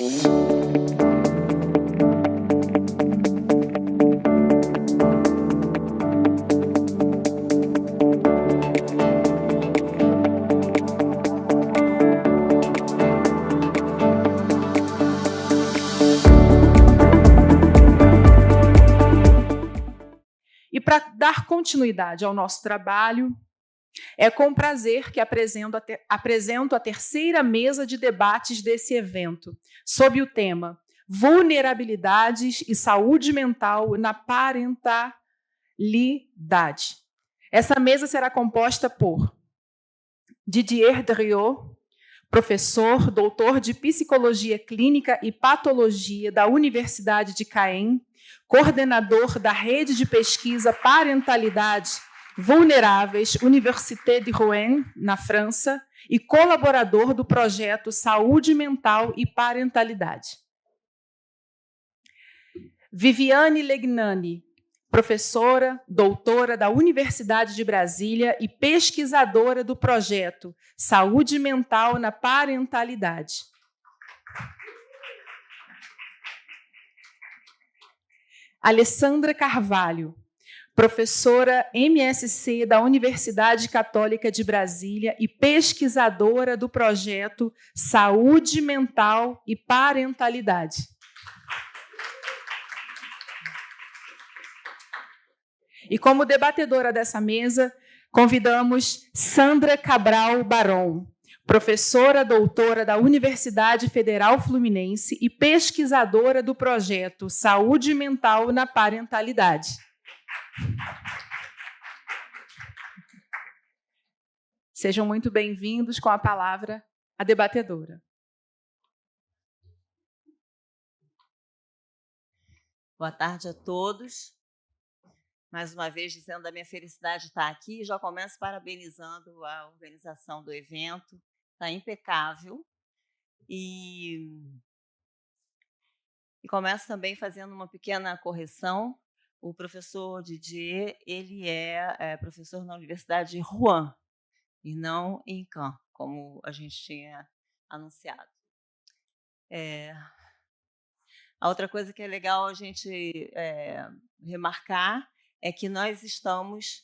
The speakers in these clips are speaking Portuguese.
E para dar continuidade ao nosso trabalho, é com prazer que apresento a terceira mesa de debates desse evento, sob o tema Vulnerabilidades e Saúde Mental na Parentalidade. Essa mesa será composta por Didier Driot, professor, doutor de Psicologia Clínica e Patologia da Universidade de Caen, coordenador da Rede de Pesquisa Parentalidade Vulneráveis, Université de Rouen, na França, e colaborador do projeto Saúde Mental e Parentalidade. Viviane Legnani, professora, doutora da Universidade de Brasília e pesquisadora do projeto Saúde Mental na Parentalidade. Alessandra Carvalho, professora MSc da Universidade Católica de Brasília e pesquisadora do projeto Saúde Mental e Parentalidade. E como debatedora dessa mesa, convidamos Sandra Cabral Baron, professora doutora da Universidade Federal Fluminense e pesquisadora do projeto Saúde Mental na Parentalidade. Sejam muito bem-vindos. Com a palavra, a debatedora. Boa tarde a todos. Mais uma vez, dizendo da minha felicidade de estar aqui, já começo parabenizando a organização do evento, está impecável, e começo também fazendo uma pequena correção. O professor Didier, ele é professor na Universidade de Rouen, e não em Caen, como a gente tinha anunciado. A outra coisa que é legal a gente remarcar é que nós estamos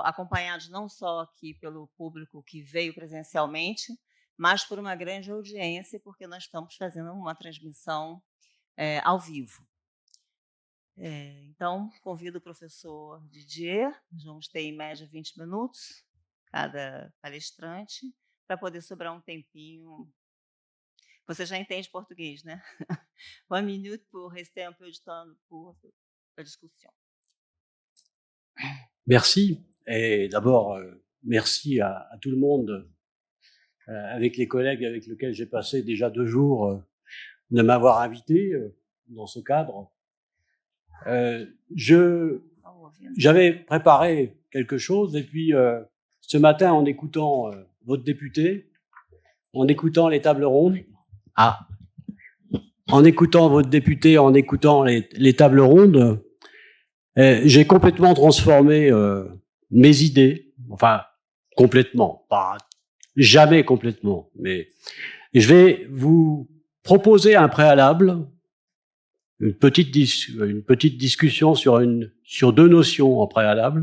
acompanhados não só aqui pelo público que veio presencialmente, mas por uma grande audiência, porque nós estamos fazendo uma transmissão ao vivo. Então, convido o professor Didier, nós vamos ter em média 20 minutos, cada palestrante, para poder sobrar um tempinho. Você já entende português, né? 1 minute pour rester un peu de temps pour la discussion. Merci. Et d'abord, merci à tout le monde, avec les collègues avec lesquels j'ai passé déjà 2 jours, de m'avoir invité dans ce cadre. J'avais préparé quelque chose, et puis ce matin, en écoutant votre député, en écoutant les tables rondes, en écoutant votre député, en écoutant les tables rondes, j'ai complètement transformé mes idées, enfin complètement, pas jamais complètement, mais je vais vous proposer un préalable, une petite discussion sur 2 notions en préalable,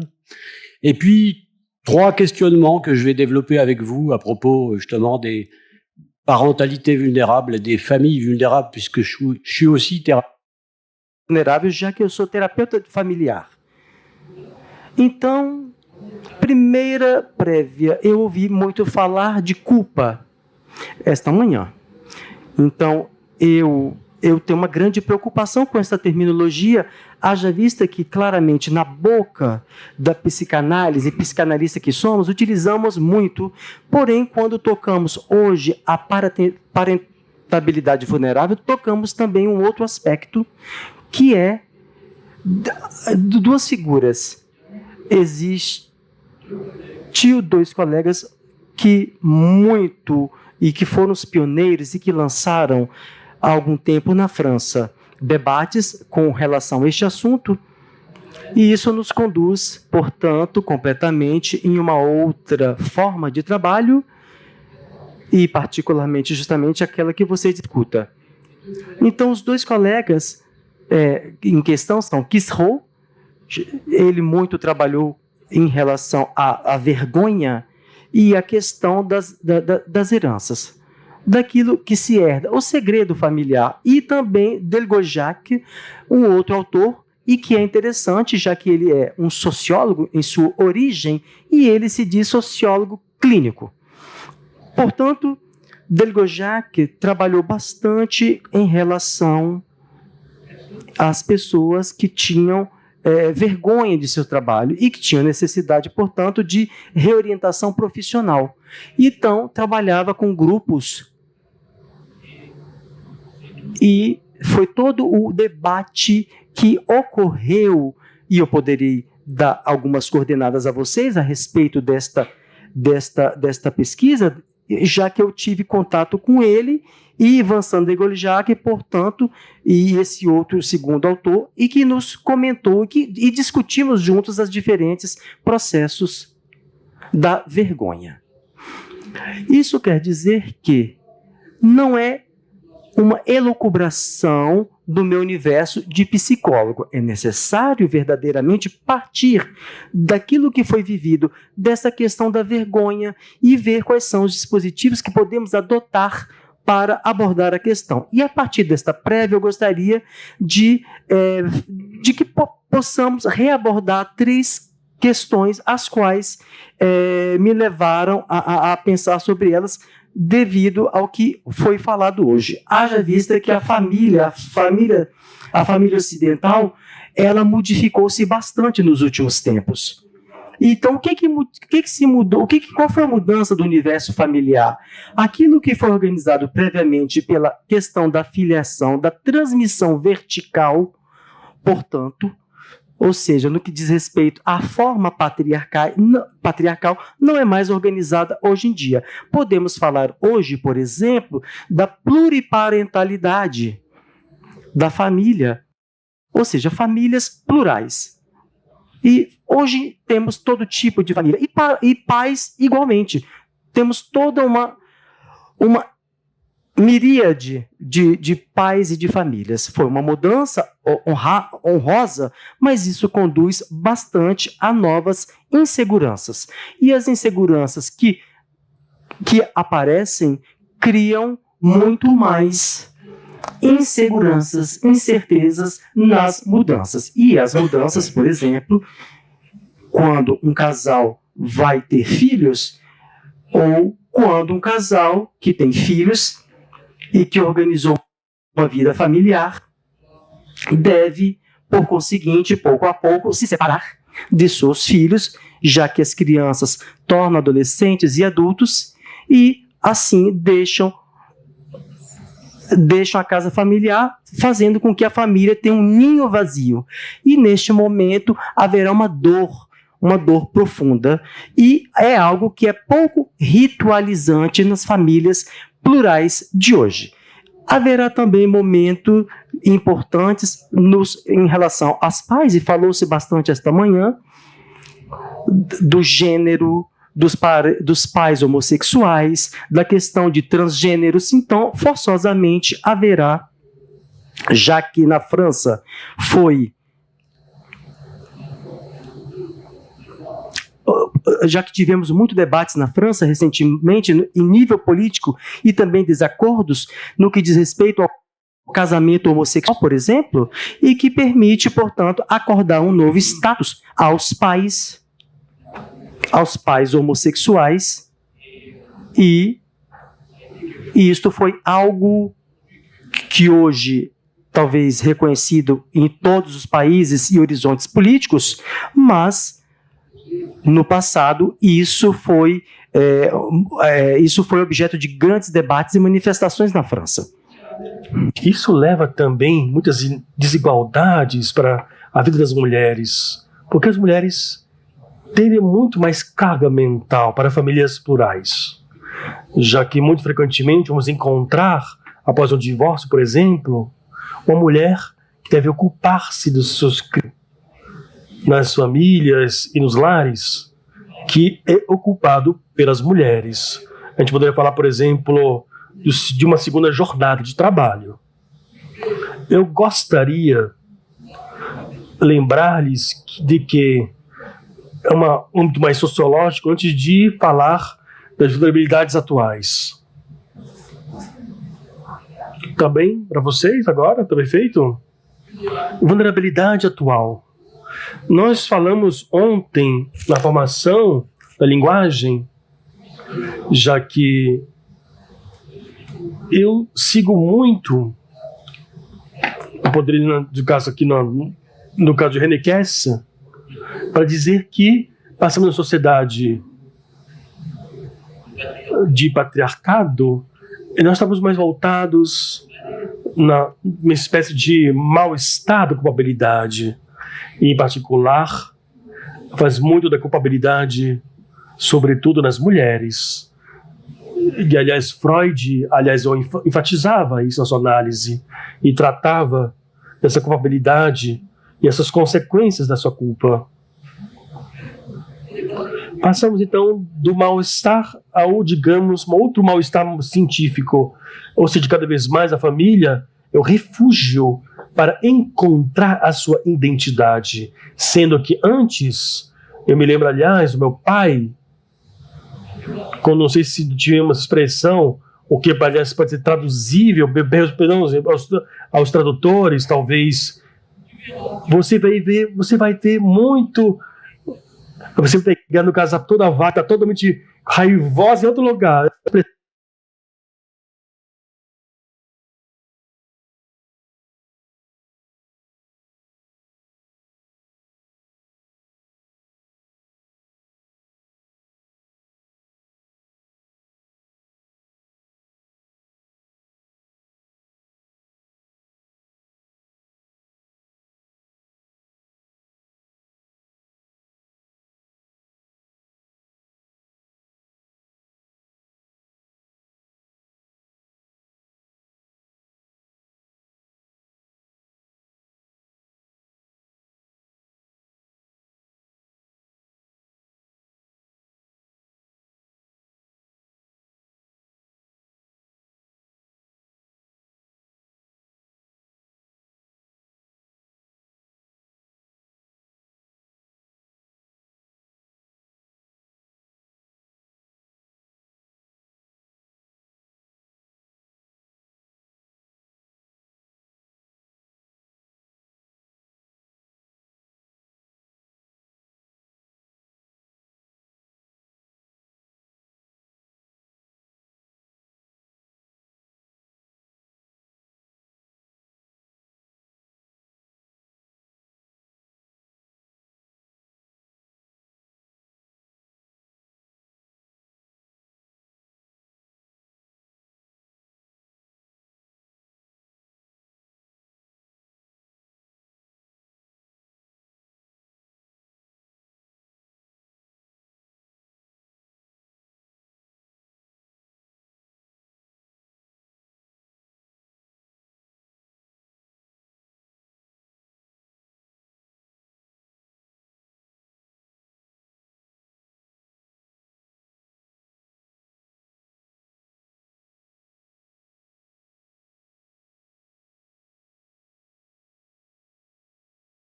et puis 3 questionnements que je vais développer avec vous à propos justement des parentalités vulnérables et des familles vulnérables, puisque je suis aussi thérapeute vulnerável, já que eu sou terapeuta familiar. Então, primeira prévia, eu ouvi muito falar de culpa esta manhã. Então, eu tenho uma grande preocupação com essa terminologia, haja vista que, claramente, na boca da psicanálise, psicanalista que somos, utilizamos muito, porém, quando tocamos hoje a parentabilidade vulnerável, tocamos também um outro aspecto, que é 2 figuras. Existiu 2 colegas que foram os pioneiros e que lançaram há algum tempo na França debates com relação a este assunto, e isso nos conduz, portanto, completamente em uma outra forma de trabalho, e particularmente justamente aquela que você discuta. Então, os dois colegas em questão são Quisserot, ele muito trabalhou em relação à vergonha e a questão das heranças, daquilo que se herda, o segredo familiar, e também Delgojac, um outro autor, e que é interessante, já que ele é um sociólogo em sua origem, e ele se diz sociólogo clínico. Portanto, Delgojac trabalhou bastante em relação às pessoas que tinham vergonha de seu trabalho e que tinham necessidade, portanto, de reorientação profissional. Então, trabalhava com grupos e foi todo o debate que ocorreu, e eu poderia dar algumas coordenadas a vocês a respeito desta pesquisa, já que eu tive contato com ele e Vincent Delgojac, portanto, e esse outro segundo autor, e que nos comentou e discutimos juntos os diferentes processos da vergonha. Isso quer dizer que não é uma elucubração do meu universo de psicólogo. É necessário verdadeiramente partir daquilo que foi vivido, dessa questão da vergonha, e ver quais são os dispositivos que podemos adotar para abordar a questão. E a partir desta prévia, eu gostaria de que possamos reabordar 3 questões, as quais me levaram a pensar sobre elas, devido ao que foi falado hoje. Haja vista que a família ocidental, ela modificou-se bastante nos últimos tempos. Então, o que se mudou? Qual foi a mudança do universo familiar? Aquilo que foi organizado previamente pela questão da filiação, da transmissão vertical, portanto, ou seja, no que diz respeito à forma patriarcal, não é mais organizada hoje em dia. Podemos falar hoje, por exemplo, da pluriparentalidade da família, ou seja, famílias plurais. E hoje temos todo tipo de família, e pais igualmente. Temos toda uma miríade de pais e de famílias. Foi uma mudança honrosa, mas isso conduz bastante a novas inseguranças. E as inseguranças que aparecem criam muito mais inseguranças, incertezas nas mudanças. E as mudanças, por exemplo, quando um casal vai ter filhos, ou quando um casal que tem filhos e que organizou uma vida familiar deve, por conseguinte, pouco a pouco, se separar de seus filhos, já que as crianças tornam adolescentes e adultos, e assim deixam a casa familiar, fazendo com que a família tenha um ninho vazio. E neste momento haverá uma dor profunda, e é algo que é pouco ritualizante nas famílias plurais de hoje. Haverá também momentos importantes em relação aos pais, e falou-se bastante esta manhã, do gênero, dos pais homossexuais, da questão de transgêneros. Então, forçosamente haverá, já que na França já que tivemos muitos debates na França recentemente, em nível político, e também desacordos no que diz respeito ao casamento homossexual, por exemplo, e que permite, portanto, acordar um novo status aos pais homossexuais, e isto foi algo que hoje talvez reconhecido em todos os países e horizontes políticos, mas no passado isso foi objeto de grandes debates e manifestações na França. Isso leva também muitas desigualdades para a vida das mulheres, porque as mulheres têm muito mais carga mental para famílias plurais, já que muito frequentemente vamos encontrar, após um divórcio, por exemplo, uma mulher que deve ocupar-se dos seus nas famílias e nos lares, que é ocupado pelas mulheres. A gente poderia falar, por exemplo, de uma segunda jornada de trabalho. Eu gostaria de lembrar-lhes de que é um âmbito mais sociológico antes de falar das vulnerabilidades atuais. Tá bem para vocês agora? Tá bem feito? Vulnerabilidade atual. Nós falamos ontem na formação da linguagem, já que eu sigo muito, eu poderia, no caso aqui, no caso de René Kess, para dizer que passamos na sociedade de patriarcado e nós estamos mais voltados numa espécie de mal-estar da culpabilidade. E, em particular, faz muito da culpabilidade, sobretudo nas mulheres. E, aliás, Freud, enfatizava isso na sua análise e tratava dessa culpabilidade e essas consequências da sua culpa. Passamos, então, do mal-estar ao, digamos, um outro mal-estar científico. Ou seja, cada vez mais a família é o refúgio para encontrar a sua identidade. Sendo que antes, eu me lembro, aliás, o meu pai, quando não sei se tivemos essa expressão, o que, aliás, pode ser traduzível, aos tradutores, talvez, você vai ter muito... Você vai pegar, no caso, toda a vaca totalmente raivosa em outro lugar.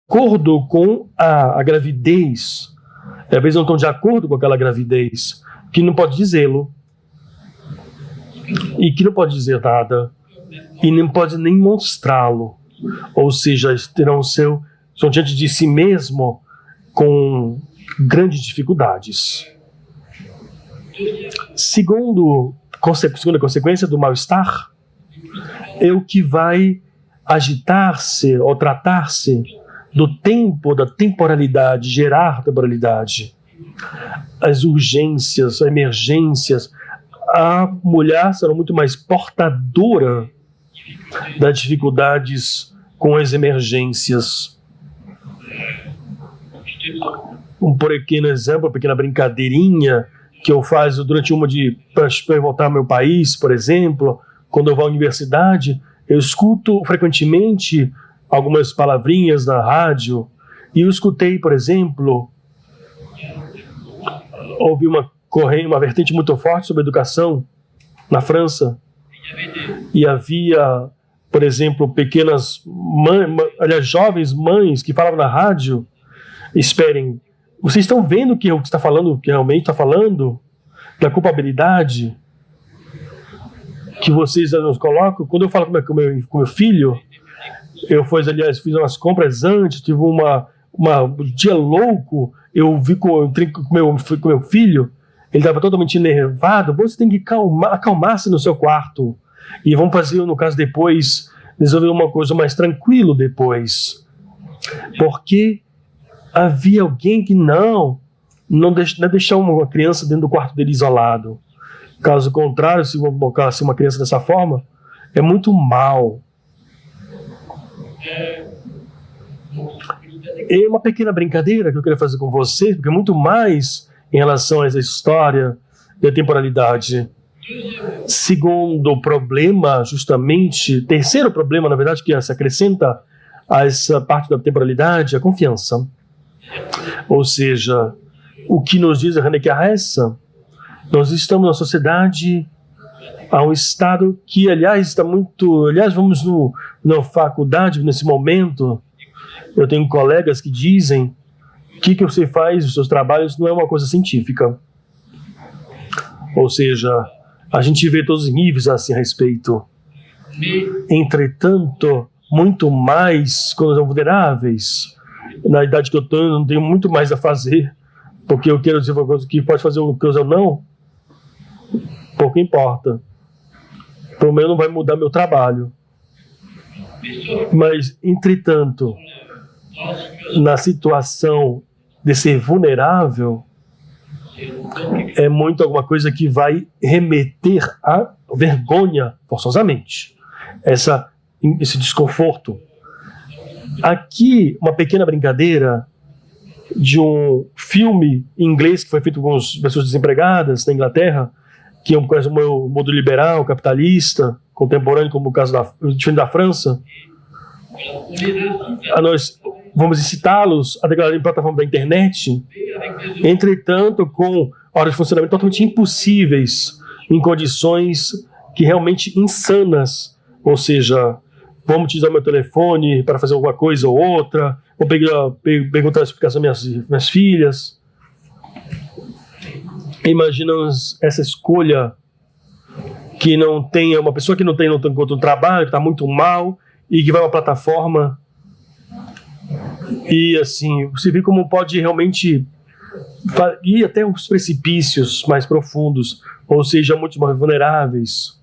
Acordo com a gravidez, às vezes não estão de acordo com aquela gravidez, que não pode dizê-lo, e que não pode dizer nada, e não pode nem mostrá-lo, ou seja, são diante de si mesmo com grandes dificuldades. Segunda consequência do mal-estar é o que vai agitar-se ou tratar-se do tempo, da temporalidade, gerar temporalidade. As urgências, as emergências. A mulher será muito mais portadora das dificuldades com as emergências. Um pequeno exemplo, uma pequena brincadeirinha que eu faço durante para voltar ao meu país, por exemplo, quando eu vou à universidade, eu escuto frequentemente algumas palavrinhas na rádio, e eu escutei, por exemplo, houve uma vertente muito forte sobre educação na França, e havia por exemplo, jovens mães que falavam na rádio, esperem, vocês estão vendo que o que está falando, que realmente está falando, da culpabilidade que vocês nos colocam? Quando eu falo com meu filho, fiz umas compras antes, tive um dia louco, eu entrei com meu filho, ele estava totalmente enervado. Você tem que acalmar-se no seu quarto. E vamos fazer, no caso, depois, resolver uma coisa mais tranquilo depois. Porque havia alguém que não deixar uma criança dentro do quarto dele isolado. Caso contrário, se colocasse uma criança dessa forma, é muito mal. É uma pequena brincadeira que eu queria fazer com vocês, porque é muito mais em relação a essa história da temporalidade. Segundo problema, justamente, terceiro problema, na verdade, que se acrescenta a essa parte da temporalidade, a confiança. Ou seja, o que nos diz a René Caressa, nós estamos na sociedade a um estado que, aliás, está muito... Aliás, vamos na faculdade, nesse momento, eu tenho colegas que dizem que você faz, os seus trabalhos, não é uma coisa científica. Ou seja, a gente vê todos os níveis assim a respeito. Entretanto, muito mais quando são vulneráveis. Na idade que eu estou, eu não tenho muito mais a fazer, porque eu quero dizer uma coisa que pode fazer uma coisa ou não, pouco importa. Pelo menos não vai mudar meu trabalho. Mas, entretanto, na situação de ser vulnerável, é muito alguma coisa que vai remeter à vergonha, forçosamente. Esse desconforto. Aqui, uma pequena brincadeira de um filme em inglês que foi feito com as pessoas desempregadas na Inglaterra, que é um modo liberal, capitalista, contemporâneo, como o caso diferente da França. Nós vamos incitá-los a declarar em plataforma da internet, entretanto, com horas de funcionamento totalmente impossíveis, em condições que realmente insanas. Ou seja, vamos utilizar meu telefone para fazer alguma coisa ou outra, vou perguntar a explicação às minhas filhas. Imagina essa escolha que não tem, uma pessoa que não encontra um trabalho, que está muito mal, e que vai a uma plataforma. E assim, você vê como pode realmente ir até os precipícios mais profundos, ou seja, muito mais vulneráveis.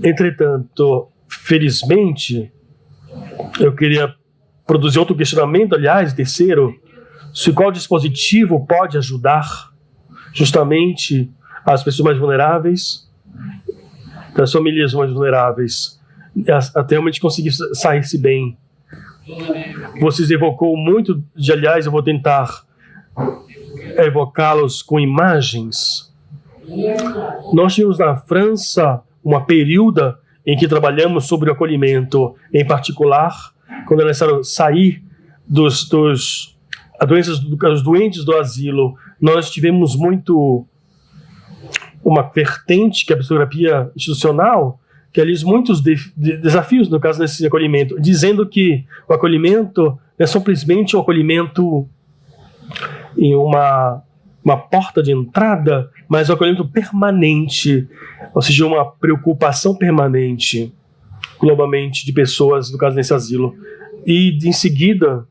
Entretanto, felizmente, eu queria produzir outro questionamento, aliás, terceiro, se qual dispositivo pode ajudar justamente as pessoas mais vulneráveis, as famílias mais vulneráveis, até realmente conseguir sair-se bem. Vocês evocou muito, aliás, eu vou tentar evocá-los com imagens. Nós tivemos na França uma período em que trabalhamos sobre o acolhimento, em particular, quando é necessário sair dos doentes do asilo. Nós tivemos muito uma vertente, que é a psicoterapia institucional, que aliás muitos desafios, no caso, nesse acolhimento, dizendo que o acolhimento não é simplesmente um acolhimento em uma porta de entrada, mas um acolhimento permanente, ou seja, uma preocupação permanente, globalmente, de pessoas, no caso, nesse asilo. E, em seguida,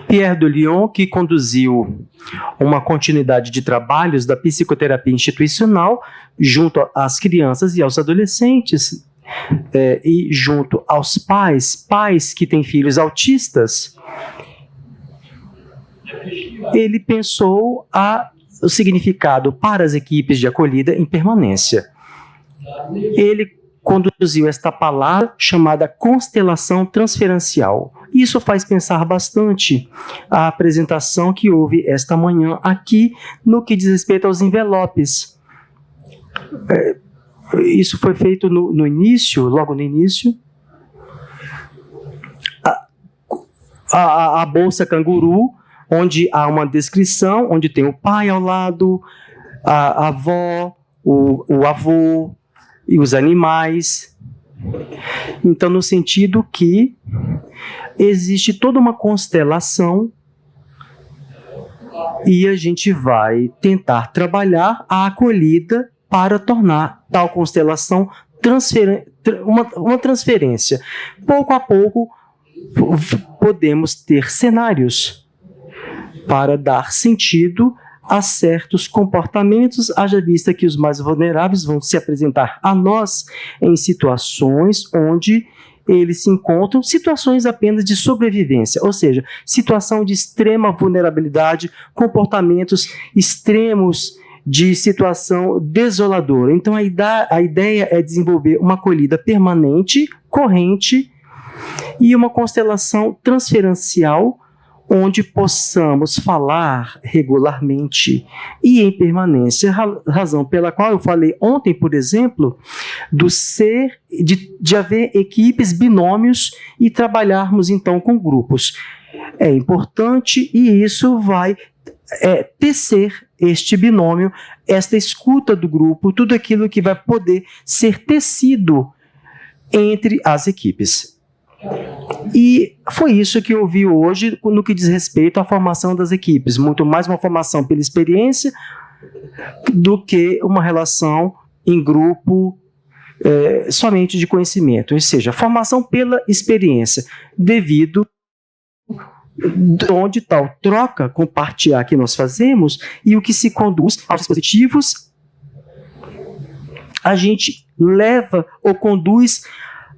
Pierre de Lyon, que conduziu uma continuidade de trabalhos da psicoterapia institucional junto às crianças e aos adolescentes, e junto aos pais que têm filhos autistas, ele pensou o significado para as equipes de acolhida em permanência. Ele conduziu esta palavra chamada constelação transferencial. Isso faz pensar bastante a apresentação que houve esta manhã aqui no que diz respeito aos envelopes. Isso foi feito no início, logo no início. A bolsa canguru, onde há uma descrição, onde tem o pai ao lado, a avó, o avô e os animais. Então, no sentido que existe toda uma constelação e a gente vai tentar trabalhar a acolhida para tornar tal constelação uma transferência. Pouco a pouco, podemos ter cenários para dar sentido a certos comportamentos, haja vista que os mais vulneráveis vão se apresentar a nós em situações onde eles se encontram, situações apenas de sobrevivência, ou seja, situação de extrema vulnerabilidade, comportamentos extremos de situação desoladora. Então, a ideia é desenvolver uma acolhida permanente, corrente, e uma constelação transferencial, onde possamos falar regularmente e em permanência, razão pela qual eu falei ontem, por exemplo, de haver equipes, binômios e trabalharmos então com grupos. É importante e isso vai tecer este binômio, esta escuta do grupo, tudo aquilo que vai poder ser tecido entre as equipes. E foi isso que eu vi hoje no que diz respeito à formação das equipes, muito mais uma formação pela experiência do que uma relação em grupo somente de conhecimento, ou seja, formação pela experiência, devido onde tal troca, compartilhar que nós fazemos e o que se conduz aos dispositivos, a gente leva ou conduz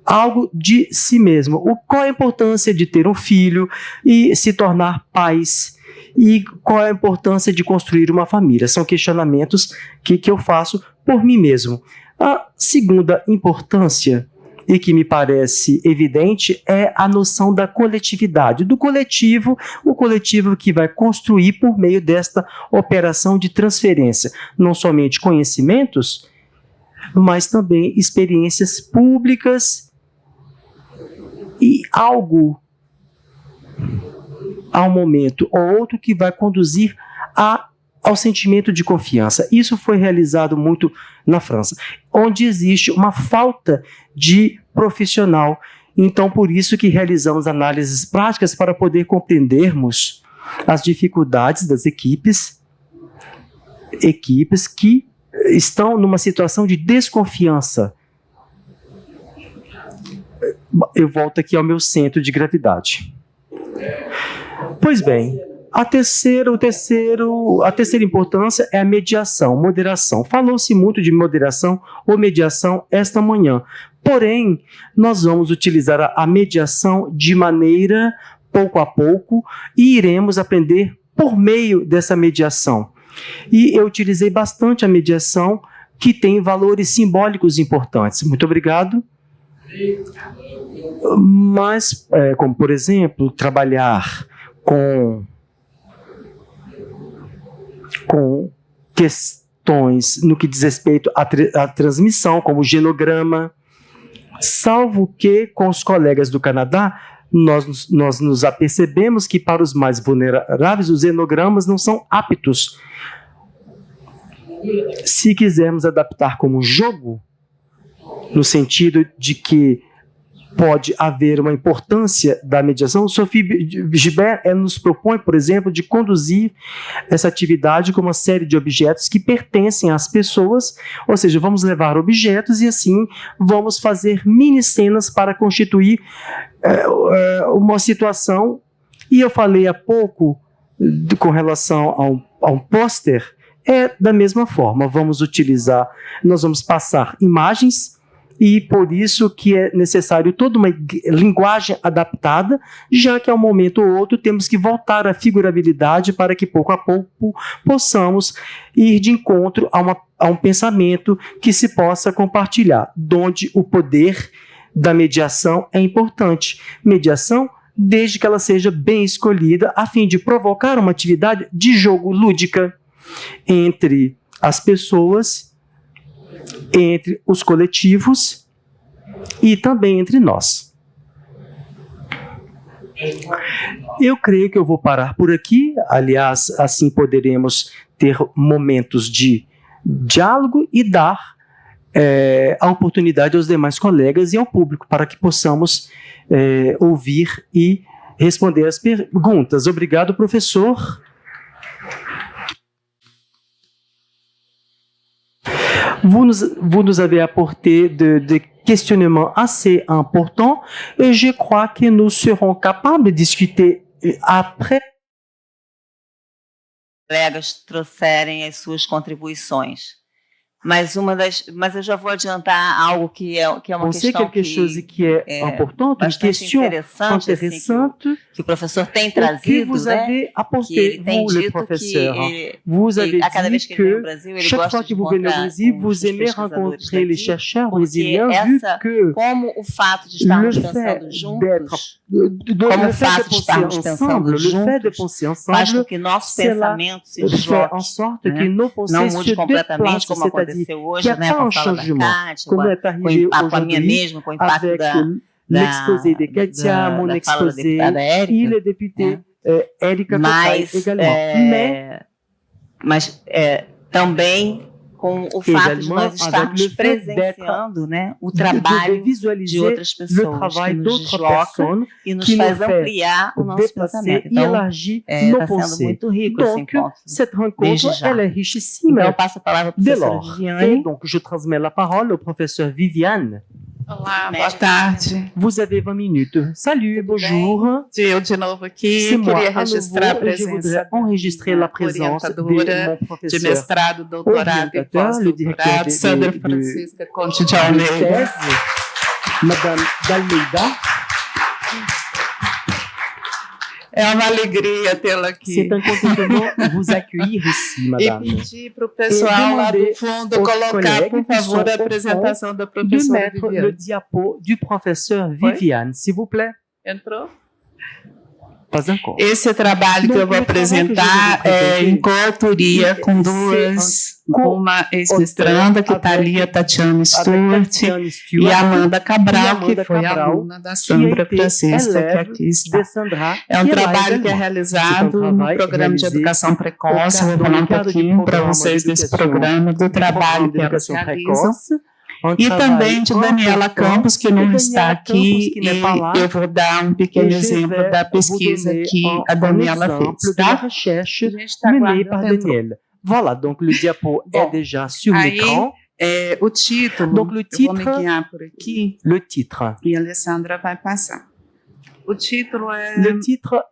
algo de si mesmo. Qual a importância de ter um filho e se tornar pais? E qual é a importância de construir uma família? São questionamentos que eu faço por mim mesmo. A segunda importância, e que me parece evidente, é a noção da coletividade, do coletivo, o coletivo que vai construir por meio desta operação de transferência, não somente conhecimentos, mas também experiências públicas e algo, a um momento ou outro, que vai conduzir ao sentimento de confiança. Isso foi realizado muito na França, onde existe uma falta de profissional. Então, por isso que realizamos análises práticas para poder compreendermos as dificuldades das equipes que estão numa situação de desconfiança. Eu volto aqui ao meu centro de gravidade. Pois bem, a terceira importância é a mediação, moderação. Falou-se muito de moderação ou mediação esta manhã. Porém, nós vamos utilizar a mediação de maneira pouco a pouco e iremos aprender por meio dessa mediação. E eu utilizei bastante a mediação, que tem valores simbólicos importantes. Muito obrigado. Mas, como por exemplo, trabalhar com questões no que diz respeito à transmissão, como o genograma, salvo que com os colegas do Canadá, nós nos apercebemos que para os mais vulneráveis os genogramas não são aptos. Se quisermos adaptar como jogo, no sentido de que pode haver uma importância da mediação, Sophie Gilbert nos propõe, por exemplo, de conduzir essa atividade com uma série de objetos que pertencem às pessoas, ou seja, vamos levar objetos e assim vamos fazer mini-cenas para constituir uma situação. E eu falei há pouco com relação a um pôster, da mesma forma, nós vamos passar imagens, e por isso que é necessário toda uma linguagem adaptada, já que a um momento ou outro temos que voltar à figurabilidade para que pouco a pouco possamos ir de encontro a um pensamento que se possa compartilhar, onde o poder da mediação é importante. Mediação, desde que ela seja bem escolhida, a fim de provocar uma atividade de jogo lúdica entre as pessoas, entre os coletivos e também entre nós. Eu creio que eu vou parar por aqui. Aliás, assim poderemos ter momentos de diálogo e dar a oportunidade aos demais colegas e ao público para que possamos ouvir e responder as perguntas. Obrigado, professor. Vous nous avez apporté des questionnements assez importants et je crois que nous serons capables de discuter après. Colegas trouxerem as suas contribuições. Mas eu já vou adiantar algo que é uma Você questão quelque chose qui est importante, une question interessante intéressante que o professor tem que trazido, vous né? avez Que apporté, ele tem vous, le dito professeur. que Vous avez a cada vez dit que ele vem ao que Brasil, ele chaque gosta fois de que vous venez au encontrar Brésil, com vous os aimez pesquisadores rencontrer les daqui, chercheurs porque brésiliens, vu que como o fato de estarmos le pensando fait juntos, donc como le o fait de fato de penser estarmos ensemble, pensando le fait de juntos, penser faz com ensemble, que nosso cela pensamento se fait desloque, en sorte né? que nos Não pensées mude se completamente, déplacent, como c'est-à-dire aconteceu qu'il hoje, n'y a né, pas com un a fala da changement, Kátia, comme est com arrivé a minha aujourd'hui mesmo, com o impacto avec da l'exposé de Katia, mon da fala da exposé, deputada Érica, e le député Érica Cocai également. Mas também com o fato de nós estarmos presenciando, né, o trabalho de outras pessoas que nos desloca e nos faz ampliar o nosso pensamento. Então, está sendo muito rico esse encontro. Cette rencontre, elle est richissime. Então, eu passo a palavra para a professora Viviane. Donc, je transmets la parole au professeur Viviane. Olá, boa tarde. Vous avez 20 minutes. Salut, bonjour. Eu de novo aqui, queria registrar a presença la présence de mon de professeur mestrado, doutorado e orientateur, le directeur pós-doutorado, Sandra Francisca Conte de Almeida. Madame d'Almeida. É uma alegria tê-la aqui. C'est un contentement vous accueillir ici, E madame. pedir para o pessoal lá do fundo colocar, por favor, a apresentação da De professora mettre le Viviane. diapo du professeur Viviane, s'il vous plaît. Entrou? Pas encore. Esse trabalho que eu vou apresentar é em coautoria com uma ex-mestranda, que está ali, a Tatiana Stewart, e a Amanda Cabral, que foi aluna da Sandra Francisca, que aqui está. É um trabalho que é realizado no programa de educação precoce. Eu vou falar um pouquinho para vocês desse programa, do trabalho que elas realizam. E também de Daniela Campos, que não está aqui, e eu vou dar um pequeno exemplo da pesquisa que a Daniela fez, tá? A gente está aguardando. Voilà, donc le diapo est déjà sur l'écran. O título, Donc, le eu vou me titre- guiar por aqui, Le titre. e a Alessandra vai passar. O título Le titre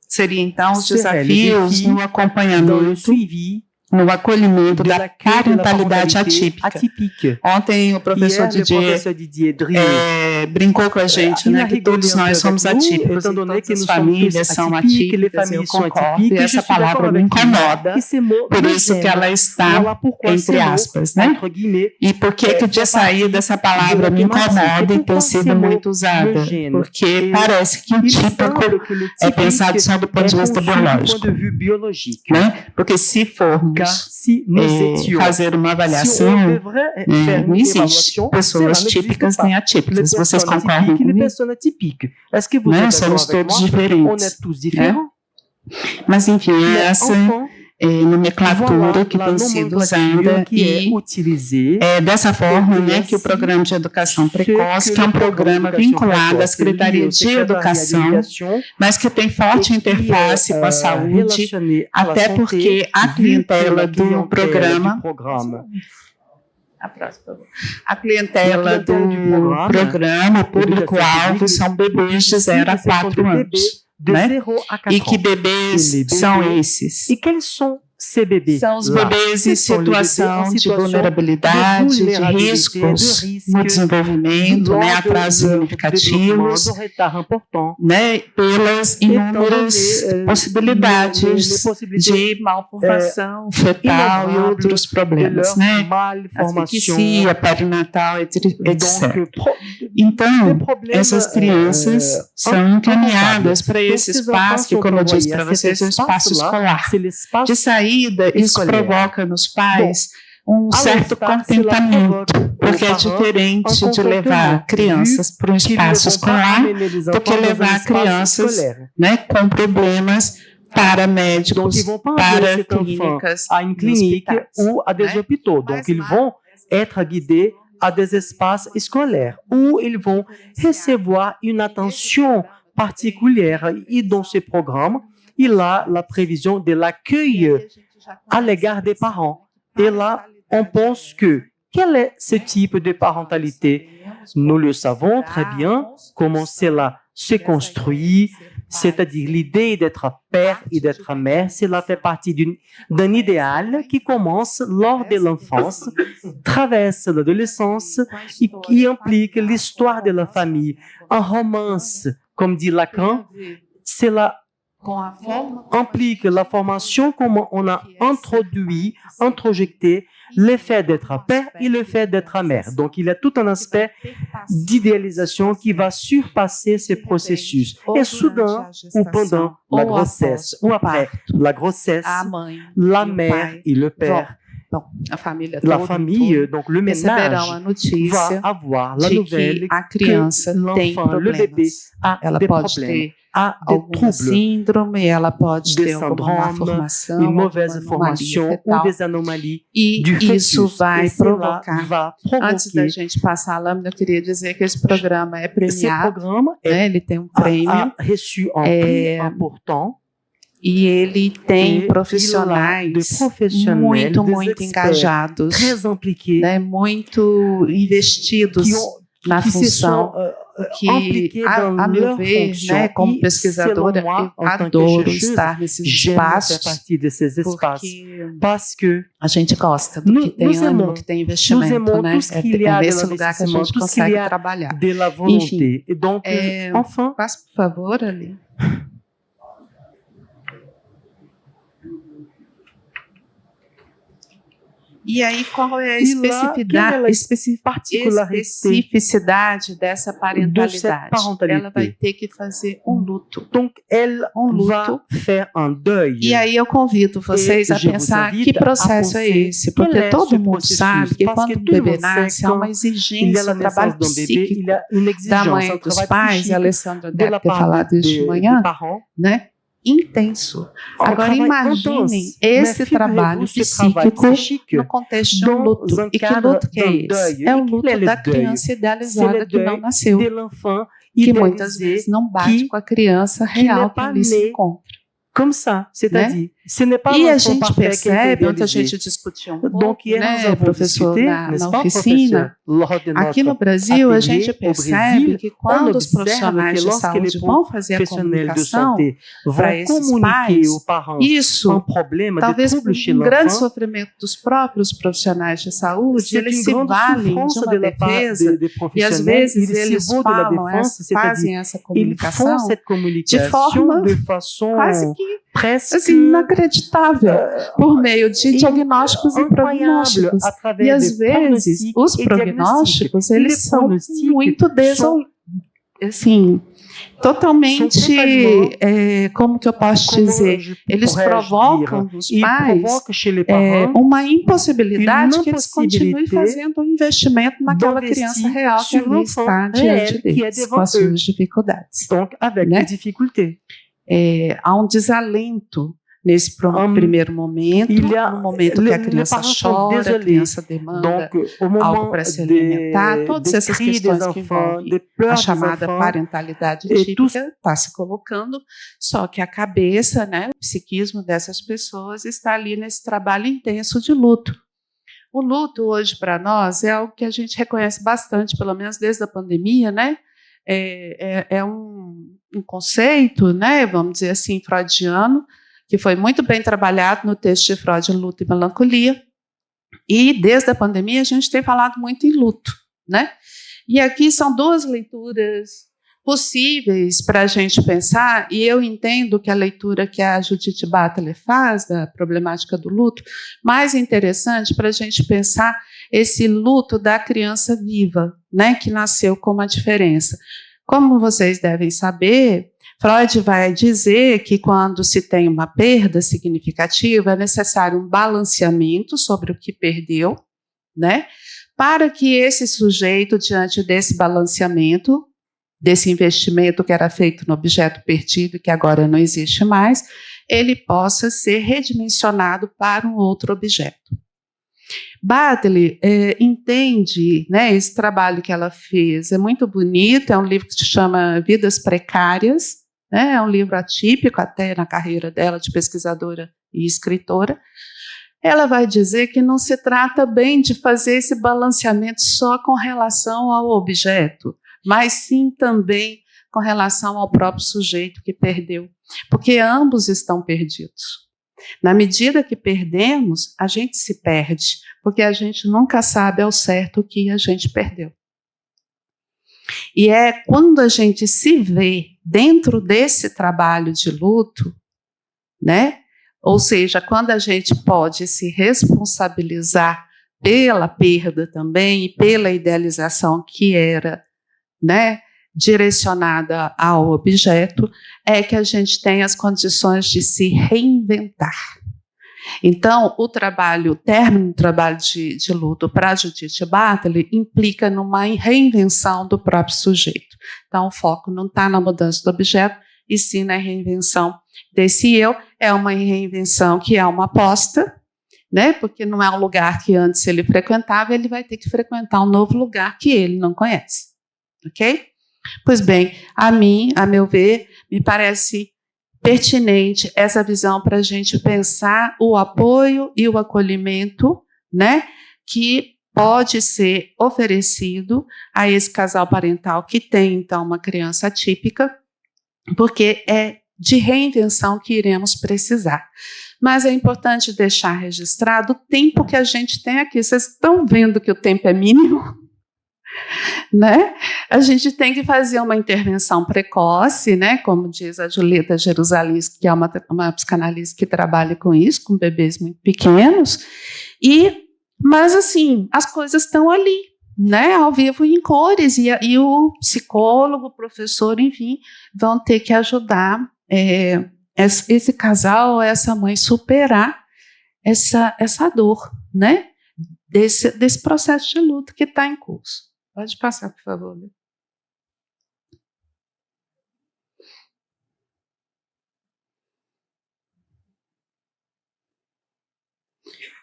seria, então, os serait le desafios défi no dans le acompanhamento, suivi no acolhimento de da l'accueil de la parentalidade parentalité atípica. atypique. Ontem o professor Hier, le Didier professeur Didier Drieux brincou com a gente, il né, a que rigolé todos un peu nós somos avec nous, atípicos, étant e donné que todas nous as sommes famílias tous são atypiques, que les atípicas, eu familles sont concordo, atypiques, e et je essa suis d'accord palavra me avec lui. incomoda, Et ces mots por me isso que gênent. ela está Voilà pourquoi ces entre mots, aspas, né? entre guillemets, E por que que de sair dessa palavra me incomoda e ter sido muito usada? Porque parece que o il típico semble que le é pensado typique só do ponto est de vista conçu du point biológico, de vue biologique. né? Porque se Car formos si nous étions, fazer uma si on avaliação, devrait faire não une existe évaluation, pessoas cela n'existe típicas pas. nem Les atípicas. Vocês personnes concordam atypiques et les comigo? personnes atypiques. Est-ce que vous Né? êtes Somos d'accord avec todos moi? On diferentes. est tous différents. Mas enfim, Mais essa enfin, nomenclatura voilà que la tem sido nomenclature usada qui est e utilisée. é dessa forma, E né, que o assim, programa de educação ce precoce, que que é um le programme programa d'éducation vinculado à précoce lié Secretaria au de secrétariat Educação, d'éducation mas que tem forte interface com a saúde, relationné à la até santé, porque a vu que clientela la do clientèle programa, du programme, a próxima, por favor. A clientela do programa, programa, público-alvo, public, são bebês de 0 a ce sont 4 des anos, bébés de né? 0 à 4 E que ans. bebês E les são bebês- esses? E quels sont ces bébés? São os là? bebês Ce em sont les bébés en situação de situation vulnerabilidade, de vulnerabilité, riscos de risque, no desenvolvimento, né, lors atrasos de significativos, développement, de retard important. né, pelas inúmeras Então, possibilidades les possibilités de malformação fetal e innombrables outros de problemas, leur né? malformation. Asfixia, perinatal, etc. Donc, des Então, problèmes, essas crianças são encaminhadas para esse Esses espaço enfants que, sont como eu disse envoyés para à cet vocês, é um espaço espaço-là. escolar. C'est l'espace De saída, isso escolar. provoca nos pais um à certo l'instar, cela contentamento, provoque porque é aux parents diferente um de levar contentamento, crianças para um qu'ils ne espaço vont pas escolar, amener les do que enfants dans un levar espace crianças, scolaire. né, com problemas Donc, paramédicos, ils vont pas envoyer cet enfant paraclínicas à une clinique hospitais, ou à des né? hôpitaux. Donc, ils vont être guidés à des espaces scolaires où ils vont recevoir une attention particulière. Et dans ce programme, il y a la prévision de l'accueil à l'égard des parents. Et là, on pense que quel est ce type de parentalité? Nous le savons très bien, comment cela se construit, c'est-à-dire l'idée d'être père et d'être mère, cela fait partie d'un idéal qui commence lors de l'enfance, traverse l'adolescence et qui implique l'histoire de la famille. Un romance, comme dit Lacan, cela implique la formation, comment on a introjecté le fait d'être père et le fait d'être mère. Donc, il y a tout un aspect d'idéalisation qui va surpasser ce processus. Et soudain, ou pendant la grossesse, ou après la grossesse, la mère et le père, la famille, donc le ménage, va avoir la nouvelle que l'enfant, le bébé, a des problèmes, a des troubles, síndrome, ela pode des ter alguma má syndromes, formação, une mauvaise alguma anomalia formation ou fetal. des anomalies E du isso fœtus. vai Et cela provocar. va Antes da provoquer. gente passar a lâmina, eu queria dizer que esse programa é Ce premiado, programme né? Ele tem um a prêmio reçu un prix important. e ele tem Et profissionais il a de professionnels, muito, des muito experts engajados, très impliqués, né? Muito investidos na qui se função. sont Que, impliqués dans a meu leur ver, fonction. né, como Et pesquisadora, selon moi, eu en tant que adoro chercheuse, estar nesses j'aime faire espaços, partie de ces espaces porque parce que a gente gosta do que tem nous ânimo, aimons, que tem investimento, aimons né? tout ce qu'il y a É de nesse lugar que a l'investissement, gente tout ce qu'il y consegue a trabalhar. de la volonté. Et donc, enfin, Passe, por favor, ali. E aí, qual é a E lá, especificidade dessa de cette parentalidade? parentalité. Ela vai ter que fazer um luto. Donc, elle va faire un deuil. E aí eu convido vocês a je vous pensar invite que processo a é penser esse, quel porque est todo ce mundo processus, sabe que parce quando que um tout le bebê monde sait nasce, há uma il y a exigência, la um trabalho naissance d'un bébé, psíquico il y a une da exigence, mãe, un dos travail pais, psychique a Alessandra de deve la ter part falado isso de des manhã, parents. né? Intenso. Un Agora travail imaginem intense. esse Mais trabalho figurez-vous ce travail psíquico psychique no contexto de um dans luto. un E que cadre luto que é d'un esse? deuil. É o E quel luto est le da deuil? criança C'est idealizada le que não deuil nasceu, de l'enfant que muitas idéalisé vezes não bate qui com a criança n'est real que pas ali se né encontra. comme ça, c'est-à-dire, ce n'est pas E a l'enfant gente parfait qui est percebe, ontem a idéalisé. gente discutiu um pouco, Donc, hier, nous né, avons professor, discuté, na n'est-ce pas, oficina. professeur, lors de Aqui no notre Brasil, a atelier gente au percebe Brésil, que on quando os observe profissionais que de lorsque les saúde vão fazer a professionnels de comunicação santé para vont esses communiquer pais, aux parents isso, un problème de talvez por trouble chez um grande l'enfant, sofrimento dos próprios profissionais de saúde, c'est eles une se grande valem de souffrance uma de la part defesa des e às professionnels, vezes ils eles se vaut de la falam, défense, c'est-à-dire fazem essa ils comunicação font cette communication forma de façon quase que presque assim, inacreditável, por meio de diagnósticos e incroyable prognósticos. à E travers às des vezes, pronostics os et prognósticos, diagnostics. Et eles les são pronostics muito assim, totalmente, como que eu posso dizer, eles provocam nos pais uma impossibilidade que eles continuem fazendo um investimento naquela criança real que ali está diante deles, com as suas dificuldades. Donc, avec des difficultés. Há um desalento nesse primeiro momento, no momento que a criança chora, a criança demanda algo para se alimentar, todas essas questões que envolvem a chamada parentalidade típica está se colocando, só que a cabeça, né, o psiquismo dessas pessoas está ali nesse trabalho intenso de luto. O luto hoje para nós é algo que a gente reconhece bastante, pelo menos desde a pandemia, né? É um conceito, né, vamos dizer assim, freudiano, que foi muito bem trabalhado no texto de Freud, Luto e Melancolia, e desde a pandemia a gente tem falado muito em luto, né? E aqui são duas leituras possíveis para a gente pensar, e eu entendo que a leitura que a Judith Butler faz da problemática do luto, mais interessante para a gente pensar esse luto da criança viva, né, que nasceu com uma diferença. Como vocês devem saber, Freud vai dizer que quando se tem uma perda significativa, é necessário um balanceamento sobre o que perdeu, né? Para que esse sujeito, diante desse balanceamento, desse investimento que era feito no objeto perdido e que agora não existe mais, ele possa ser redimensionado para um outro objeto. Bartley entende, né, esse trabalho que ela fez, é muito bonito, é um livro que se chama Vidas Precárias, né, é um livro atípico até na carreira dela de pesquisadora e escritora. Ela vai dizer que não se trata bem de fazer esse balanceamento só com relação ao objeto, mas sim também com relação ao próprio sujeito que perdeu, porque ambos estão perdidos. Na medida que perdemos, a gente se perde, porque a gente nunca sabe ao certo o que a gente perdeu. E é quando a gente se vê dentro desse trabalho de luto, né? Ou seja, quando a gente pode se responsabilizar pela perda também e pela idealização que era, né, direcionada ao objeto, é que a gente tem as condições de se reinventar. Então, o término do trabalho de luto para Judith Bartley implica numa reinvenção do próprio sujeito. Então, o foco não está na mudança do objeto, e sim na reinvenção desse eu. É uma reinvenção que é uma aposta, né? Porque não é um lugar que antes ele frequentava, ele vai ter que frequentar um novo lugar que ele não conhece. Ok? Pois bem, a meu ver, me parece pertinente essa visão para a gente pensar o apoio e o acolhimento, né, que pode ser oferecido a esse casal parental que tem, então, uma criança atípica, porque é de reinvenção que iremos precisar. Mas é importante deixar registrado o tempo que a gente tem aqui. Vocês estão vendo que o tempo é mínimo? Né? A gente tem que fazer uma intervenção precoce, né? Como diz a Julieta Jerusalins, que é uma psicanalista que trabalha com isso, com bebês muito pequenos, mas assim, as coisas estão ali, né? Ao vivo e em cores, e o psicólogo, o professor, enfim, vão ter que ajudar esse casal, essa mãe, superar essa dor, né? Desse processo de luto que está em curso. Pode passar, por favor.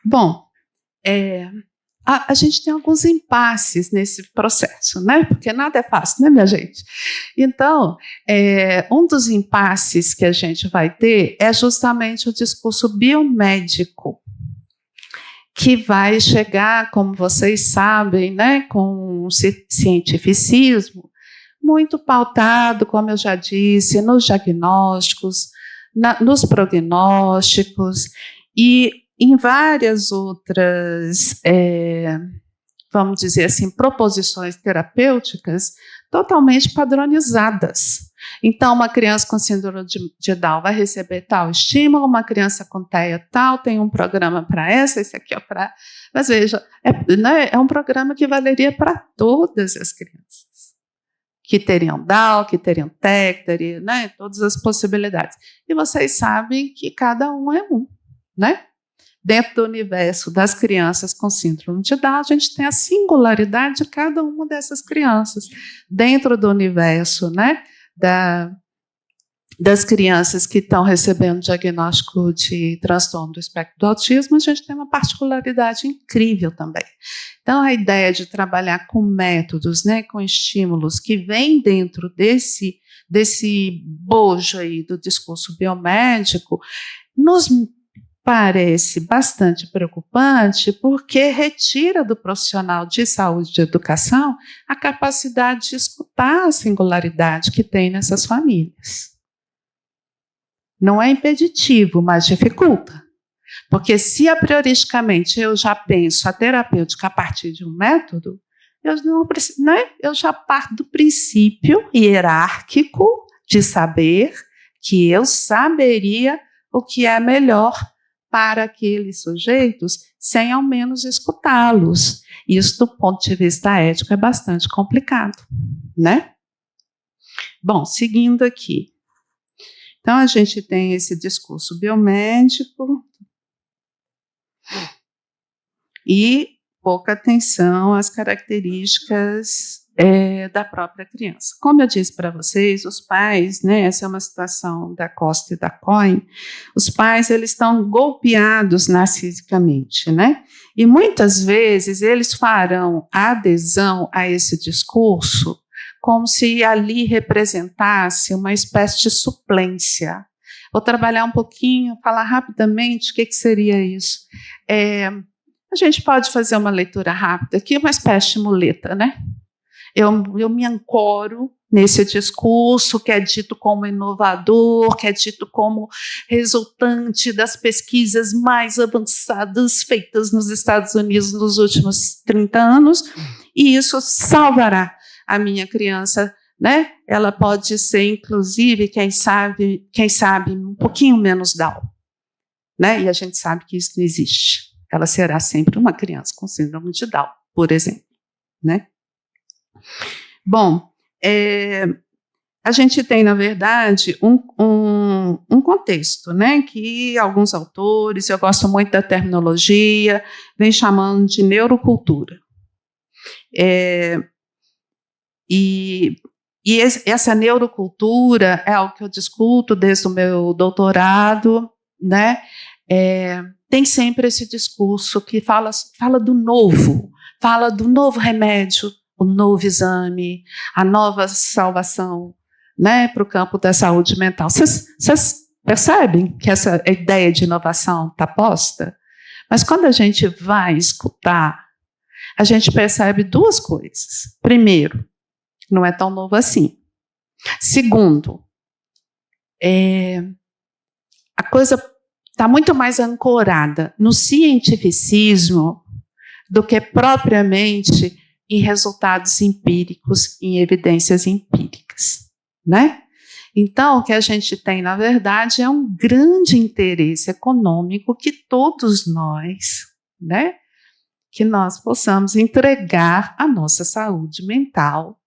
Bom, a gente tem alguns impasses nesse processo, né? Porque nada é fácil, né, minha gente? Então, um dos impasses que a gente vai ter é justamente o discurso biomédico, que vai chegar, como vocês sabem, né, com um cientificismo muito pautado, como eu já disse, nos diagnósticos, nos prognósticos e em várias outras, vamos dizer assim, proposições terapêuticas totalmente padronizadas. Então, uma criança com síndrome de Down vai receber tal estímulo, uma criança com TEA tal, tem um programa para esse aqui é para... Mas veja, é um programa que valeria para todas as crianças, que teriam Down, que teriam TEA, que teriam, né, todas as possibilidades. E vocês sabem que cada um é um, né? Dentro do universo das crianças com síndrome de Down, a gente tem a singularidade de cada uma dessas crianças. Dentro do universo, né, das crianças que estão recebendo diagnóstico de transtorno do espectro do autismo, a gente tem uma particularidade incrível também. Então, a ideia de trabalhar com métodos, né, com estímulos que vêm dentro desse bojo aí do discurso biomédico, nos parece bastante preocupante, porque retira do profissional de saúde e de educação a capacidade de escutar a singularidade que tem nessas famílias. Não é impeditivo, mas dificulta. Porque se a prioristicamente eu já penso a terapêutica a partir de um método, eu já parto do princípio hierárquico de saber que eu saberia o que é melhor para aqueles sujeitos, sem ao menos escutá-los. Isso, do ponto de vista ético, é bastante complicado, né? Bom, seguindo aqui. Então, a gente tem esse discurso biomédico e pouca atenção às características da própria criança. Como eu disse para vocês, os pais, né, essa é uma situação da Costa e da Cohen, os pais eles estão golpeados narcisicamente, né? E muitas vezes eles farão adesão a esse discurso como se ali representasse uma espécie de suplência. Vou trabalhar um pouquinho, falar rapidamente o que seria isso. A gente pode fazer uma leitura rápida aqui, uma espécie de muleta, né? Eu me ancoro nesse discurso que é dito como inovador, que é dito como resultante das pesquisas mais avançadas feitas nos Estados Unidos nos últimos 30 anos, e isso salvará a minha criança, né? Ela pode ser, inclusive, quem sabe um pouquinho menos Down, né? E a gente sabe que isso não existe. Ela será sempre uma criança com síndrome de Down, por exemplo, né? Bom, a gente tem, na verdade, um contexto, né, que alguns autores, eu gosto muito da terminologia, vem chamando de neurocultura. E essa neurocultura é algo que eu discuto desde o meu doutorado, né? Tem sempre esse discurso que fala do novo remédio, o novo exame, a nova salvação, né, para o campo da saúde mental. Vocês percebem que essa ideia de inovação está posta? Mas quando a gente vai escutar, a gente percebe duas coisas. Primeiro, não é tão novo assim. Segundo, a coisa está muito mais ancorada no cientificismo do que propriamente em resultados empíricos, em evidências empíricas, né? Então, o que a gente tem, na verdade, é um grande interesse econômico que todos nós, né, que nós possamos entregar a nossa saúde mental.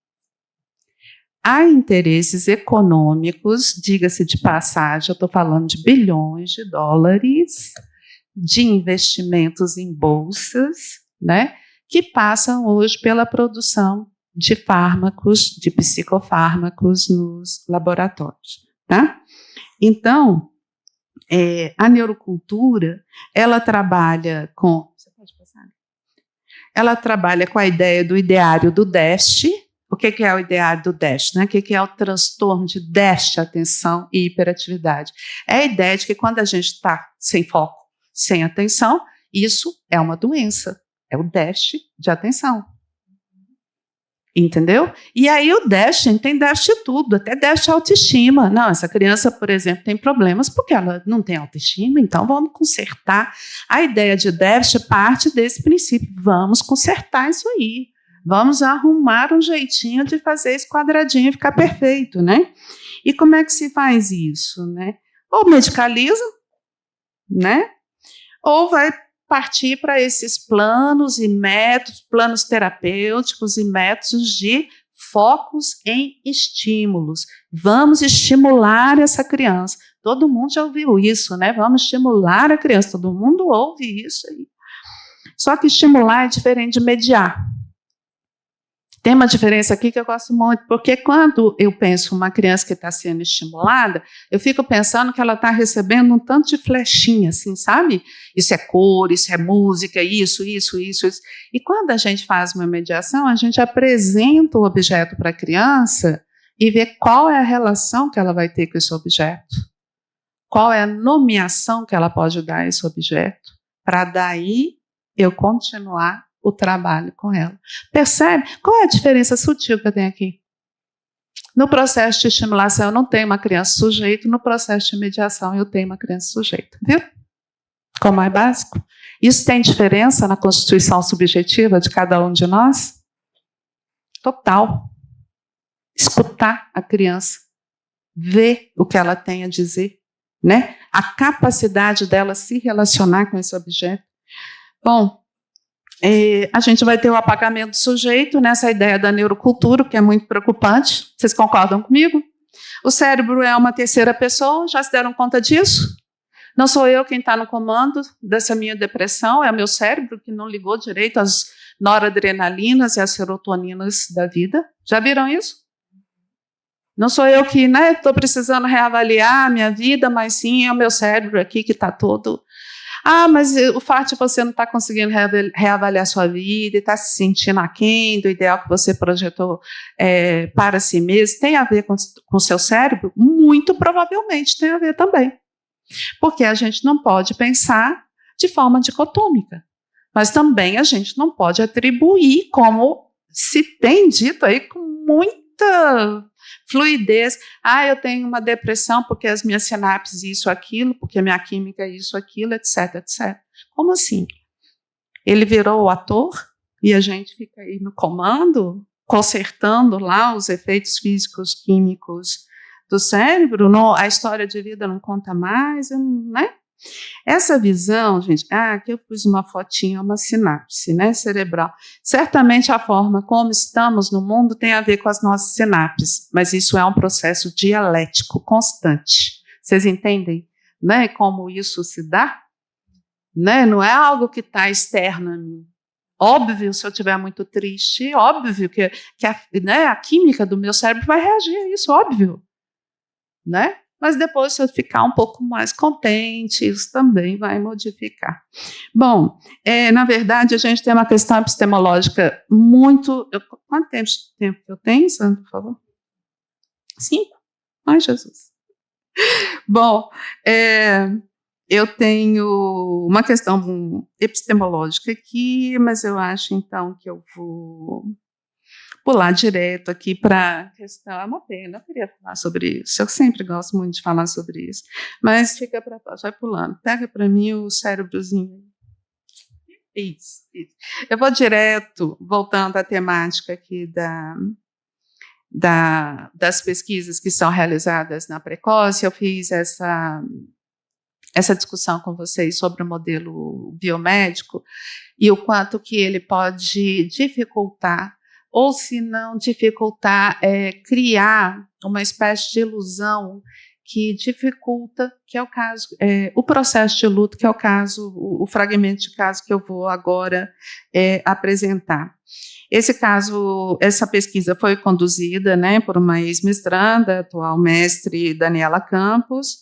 Há interesses econômicos, diga-se de passagem, eu estou falando de bilhões de dólares, de investimentos em bolsas, né, que passam hoje pela produção de fármacos, de psicofármacos nos laboratórios, tá? Então, a neurocultura, ela trabalha com... Você pode passar? Ela trabalha com a ideia do ideário do déficit. O que é o ideário do déficit? Né? O que é o transtorno de déficit, atenção e hiperatividade? É a ideia de que quando a gente está sem foco, sem atenção, isso é uma doença. É o déficit de atenção. Entendeu? E aí o déficit, tem déficit de tudo, até déficit de autoestima. Não, essa criança, por exemplo, tem problemas porque ela não tem autoestima, então vamos consertar. A ideia de déficit parte desse princípio. Vamos consertar isso aí. Vamos arrumar um jeitinho de fazer esse quadradinho ficar perfeito, né? E como é que se faz isso, né? Ou medicaliza, né? Ou vai partir para esses planos e métodos, planos terapêuticos e métodos de focos em estímulos. Vamos estimular essa criança. Todo mundo já ouviu isso, né? Vamos estimular a criança. Todo mundo ouve isso aí. Só que estimular é diferente de mediar. Tem uma diferença aqui que eu gosto muito, porque quando eu penso uma criança que está sendo estimulada, eu fico pensando que ela está recebendo um tanto de flechinha, assim, sabe? Isso é cor, isso é música, isso. E quando a gente faz uma mediação, a gente apresenta o objeto para a criança e vê qual é a relação que ela vai ter com esse objeto, qual é a nomeação que ela pode dar a esse objeto, para daí eu continuar o trabalho com ela. Percebe? Qual é a diferença sutil que eu tenho aqui? No processo de estimulação, eu não tenho uma criança sujeito, no processo de mediação, eu tenho uma criança sujeito. Viu? Como é básico? Isso tem diferença na constituição subjetiva de cada um de nós? Total. Escutar a criança, ver o que ela tem a dizer, né? A capacidade dela se relacionar com esse objeto. Bom, a gente vai ter o apagamento do sujeito nessa ideia da neurocultura, que é muito preocupante. Vocês concordam comigo? O cérebro é uma terceira pessoa, já se deram conta disso? Não sou eu quem está no comando dessa minha depressão, é o meu cérebro que não ligou direito às noradrenalinas e às serotoninas da vida. Já viram isso? Não sou eu que estou precisando reavaliar a minha vida, mas sim é o meu cérebro aqui que está todo... mas o fato de você não estar conseguindo reavaliar sua vida e estar se sentindo aquém do ideal que você projetou para si mesmo, tem a ver com o seu cérebro? Muito provavelmente tem a ver também. Porque a gente não pode pensar de forma dicotômica, mas também a gente não pode atribuir, como se tem dito aí com muita fluidez, eu tenho uma depressão porque as minhas sinapses isso, aquilo, porque a minha química é isso, aquilo, etc, etc. Como assim? Ele virou o ator e a gente fica aí no comando, consertando lá os efeitos físicos, químicos do cérebro, a história de vida não conta mais, né? Essa visão, gente, aqui eu pus uma fotinha, uma sinapse, né, cerebral. Certamente a forma como estamos no mundo tem a ver com as nossas sinapses, mas isso é um processo dialético constante. Vocês entendem, né, como isso se dá? Né? Não é algo que está externo a mim. Óbvio, se eu estiver muito triste, óbvio que a química do meu cérebro vai reagir a isso, óbvio. Né? Mas depois, se eu ficar um pouco mais contente, isso também vai modificar. Bom, na verdade, a gente tem uma questão epistemológica muito... Quanto tempo eu tenho, Sandro, por favor? 5? Ai, Jesus. Bom, eu tenho uma questão epistemológica aqui, mas eu acho, então, que eu vou pular direto aqui para a questão. É uma pena, eu queria falar sobre isso. Eu sempre gosto muito de falar sobre isso. Mas fica para trás, vai pulando. Pega para mim o cérebrozinho. Isso. Eu vou direto, voltando à temática aqui das pesquisas que são realizadas na Precócia. Eu fiz essa discussão com vocês sobre o modelo biomédico e o quanto que ele pode dificultar, ou se não dificultar, criar uma espécie de ilusão que dificulta, que é o caso, o processo de luto, que é o caso, o fragmento de caso que eu vou agora apresentar. Essa pesquisa foi conduzida, né, por uma ex-mestranda, atual mestre Daniela Campos.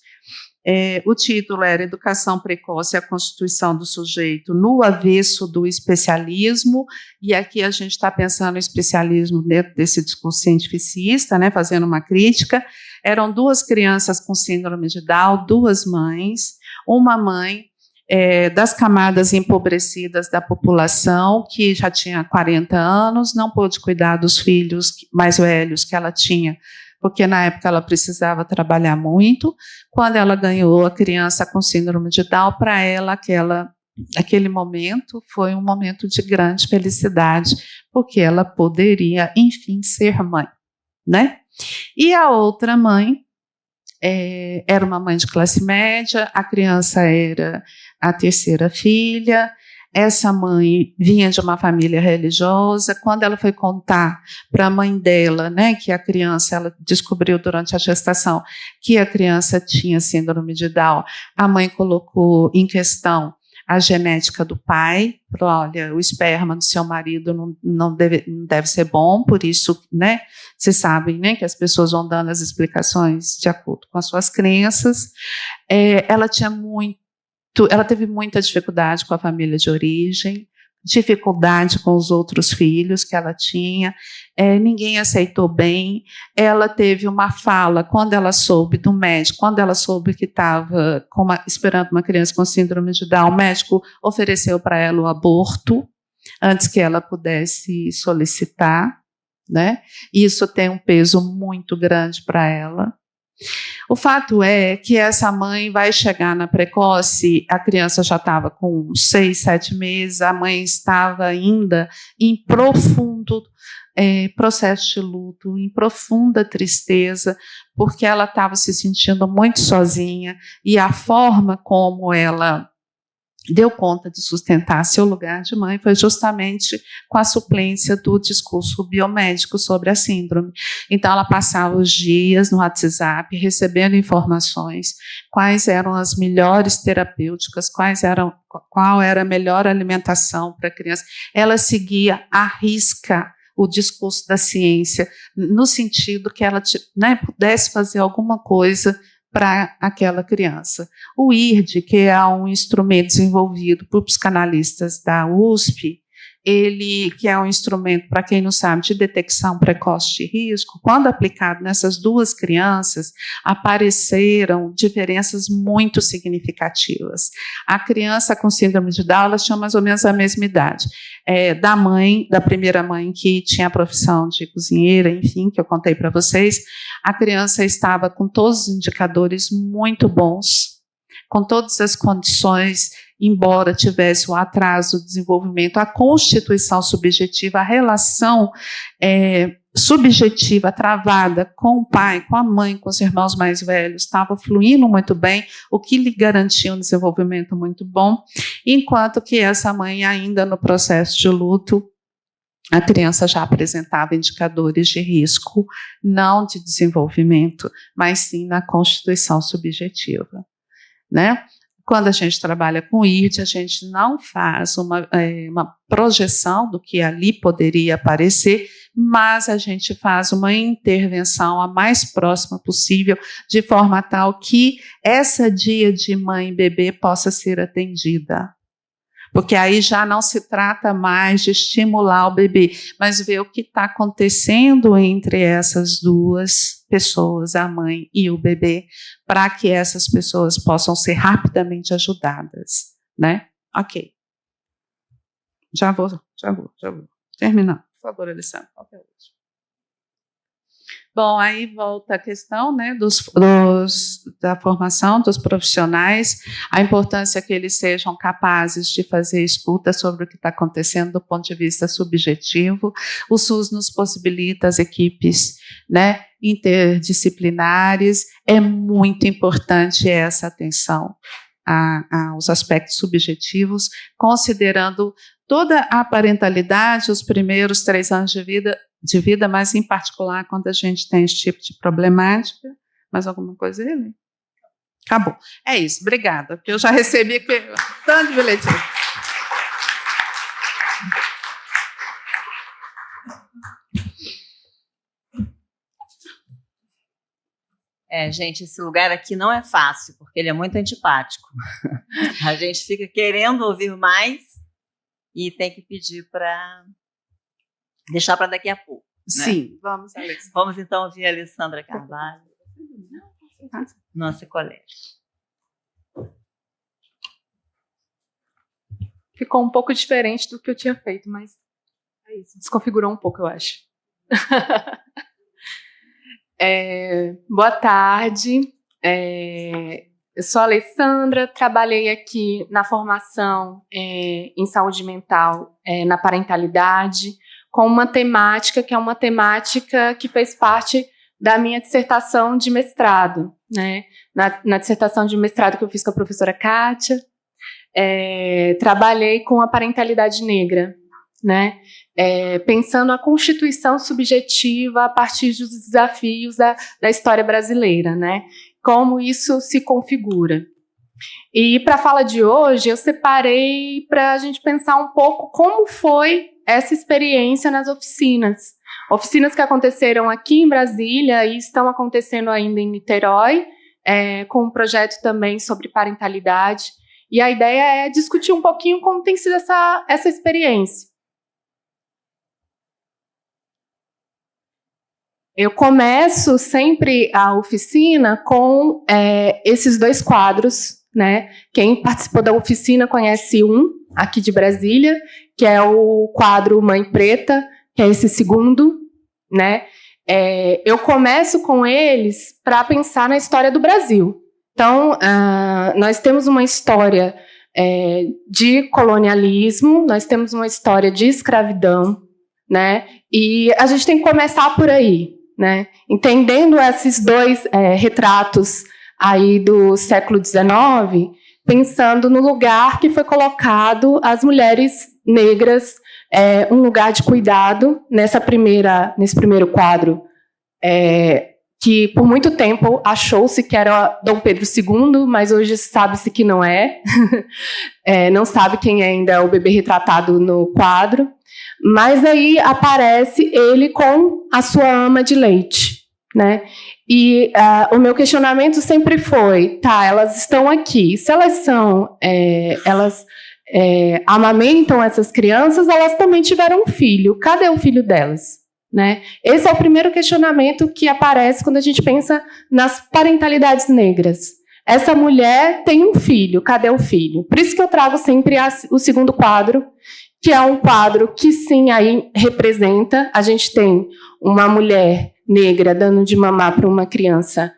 O título era Educação Precoce e a Constituição do Sujeito no Avesso do Especialismo, e aqui a gente está pensando no especialismo dentro desse discurso cientificista, né, fazendo uma crítica. Eram 2 crianças com síndrome de Down, 2 mães, uma mãe das camadas empobrecidas da população, que já tinha 40 anos, não pôde cuidar dos filhos mais velhos que ela tinha, porque na época ela precisava trabalhar muito. Quando ela ganhou a criança com síndrome de Down, para ela aquele momento foi um momento de grande felicidade, porque ela poderia, enfim, ser mãe, né? E a outra mãe era uma mãe de classe média, a criança era a 3ª filha. Essa mãe vinha de uma família religiosa. Quando ela foi contar para a mãe dela, né, que a criança, ela descobriu durante a gestação que a criança tinha síndrome de Down, a mãe colocou em questão a genética do pai, falou, olha, o esperma do seu marido não deve ser bom, por isso, né, vocês sabem, né, que as pessoas vão dando as explicações de acordo com as suas crenças. Ela teve muita dificuldade com a família de origem, dificuldade com os outros filhos que ela tinha, ninguém aceitou bem. Ela teve uma fala, quando ela soube do médico, quando ela soube que estava esperando uma criança com síndrome de Down, o médico ofereceu para ela o aborto, antes que ela pudesse solicitar, né? Isso tem um peso muito grande para ela. O fato é que essa mãe vai chegar na Precoce, a criança já estava com 6, 7 meses, a mãe estava ainda em profundo processo de luto, em profunda tristeza, porque ela estava se sentindo muito sozinha, e a forma como ela deu conta de sustentar seu lugar de mãe foi justamente com a suplência do discurso biomédico sobre a síndrome. Então, ela passava os dias no WhatsApp recebendo informações, quais eram as melhores terapêuticas, qual era a melhor alimentação para a criança. Ela seguia à risca o discurso da ciência, no sentido que ela, né, pudesse fazer alguma coisa para aquela criança. O IRD, que é um instrumento desenvolvido por psicanalistas da USP, ele, que é um instrumento, para quem não sabe, de detecção precoce de risco, quando aplicado nessas duas crianças, apareceram diferenças muito significativas. A criança com síndrome de Down, elas tinham mais ou menos a mesma idade. Da primeira mãe, que tinha a profissão de cozinheira, enfim, que eu contei para vocês, a criança estava com todos os indicadores muito bons, com todas as condições, embora tivesse o atraso do desenvolvimento, a constituição subjetiva, a relação subjetiva travada com o pai, com a mãe, com os irmãos mais velhos, estava fluindo muito bem, o que lhe garantia um desenvolvimento muito bom, enquanto que essa mãe, ainda no processo de luto, a criança já apresentava indicadores de risco, não de desenvolvimento, mas sim na constituição subjetiva, né? Quando a gente trabalha com IRD, a gente não faz uma projeção do que ali poderia aparecer, mas a gente faz uma intervenção a mais próxima possível, de forma tal que essa dia de mãe e bebê possa ser atendida. Porque aí já não se trata mais de estimular o bebê, mas ver o que está acontecendo entre essas duas pessoas, a mãe e o bebê, para que essas pessoas possam ser rapidamente ajudadas, né? Ok. Já vou. Terminando. Por favor, Alessandra. Qualquer outro. Bom, aí volta a questão, né, da formação dos profissionais, a importância que eles sejam capazes de fazer escuta sobre o que está acontecendo do ponto de vista subjetivo. O SUS nos possibilita as equipes, né, interdisciplinares. É muito importante essa atenção aos aspectos subjetivos, considerando toda a parentalidade, os primeiros 3 anos de vida, mas em particular quando a gente tem esse tipo de problemática. Mais alguma coisa, ele? Acabou. É isso, obrigada. Eu já recebi tanto de bilhetinho. Gente, esse lugar aqui não é fácil, porque ele é muito antipático. A gente fica querendo ouvir mais e tem que pedir para deixar para daqui a pouco. Né? Sim, vamos, Alessandra. Vamos então ouvir a Alessandra Carvalho, nossa colega. Ficou um pouco diferente do que eu tinha feito, mas é isso, desconfigurou um pouco, eu acho. Boa tarde, eu sou a Alessandra, trabalhei aqui na formação em saúde mental, na parentalidade, com uma temática que é uma temática que fez parte da minha dissertação de mestrado, né? Na dissertação de mestrado que eu fiz com a professora Kátia, trabalhei com a parentalidade negra, né? Pensando a constituição subjetiva a partir dos desafios da história brasileira, né? Como isso se configura. E para a fala de hoje, eu separei para a gente pensar um pouco como foi essa experiência nas oficinas. Oficinas que aconteceram aqui em Brasília e estão acontecendo ainda em Niterói, com um projeto também sobre parentalidade. E a ideia é discutir um pouquinho como tem sido essa experiência. Eu começo sempre a oficina com esses 2 quadros, né? Quem participou da oficina conhece um, aqui de Brasília, que é o quadro Mãe Preta, que é esse segundo, né? Eu começo com eles para pensar na história do Brasil. Então, nós temos uma história de colonialismo, nós temos uma história de escravidão, né? E a gente tem que começar por aí, né? Entendendo esses 2 retratos aí do século XIX, pensando no lugar que foi colocado as mulheres negras, um lugar de cuidado nesse primeiro quadro, que por muito tempo achou-se que era Dom Pedro II, mas hoje sabe-se que não é. Não sabe quem é ainda o bebê retratado no quadro. Mas aí aparece ele com a sua ama de leite, né? E o meu questionamento sempre foi, elas estão aqui, se elas são, amamentam essas crianças, elas também tiveram um filho, cadê o filho delas? Né? Esse é o primeiro questionamento que aparece quando a gente pensa nas parentalidades negras. Essa mulher tem um filho, cadê o filho? Por isso que eu trago sempre o segundo quadro, que é um quadro que sim, aí representa, a gente tem uma mulher negra dando de mamar para uma criança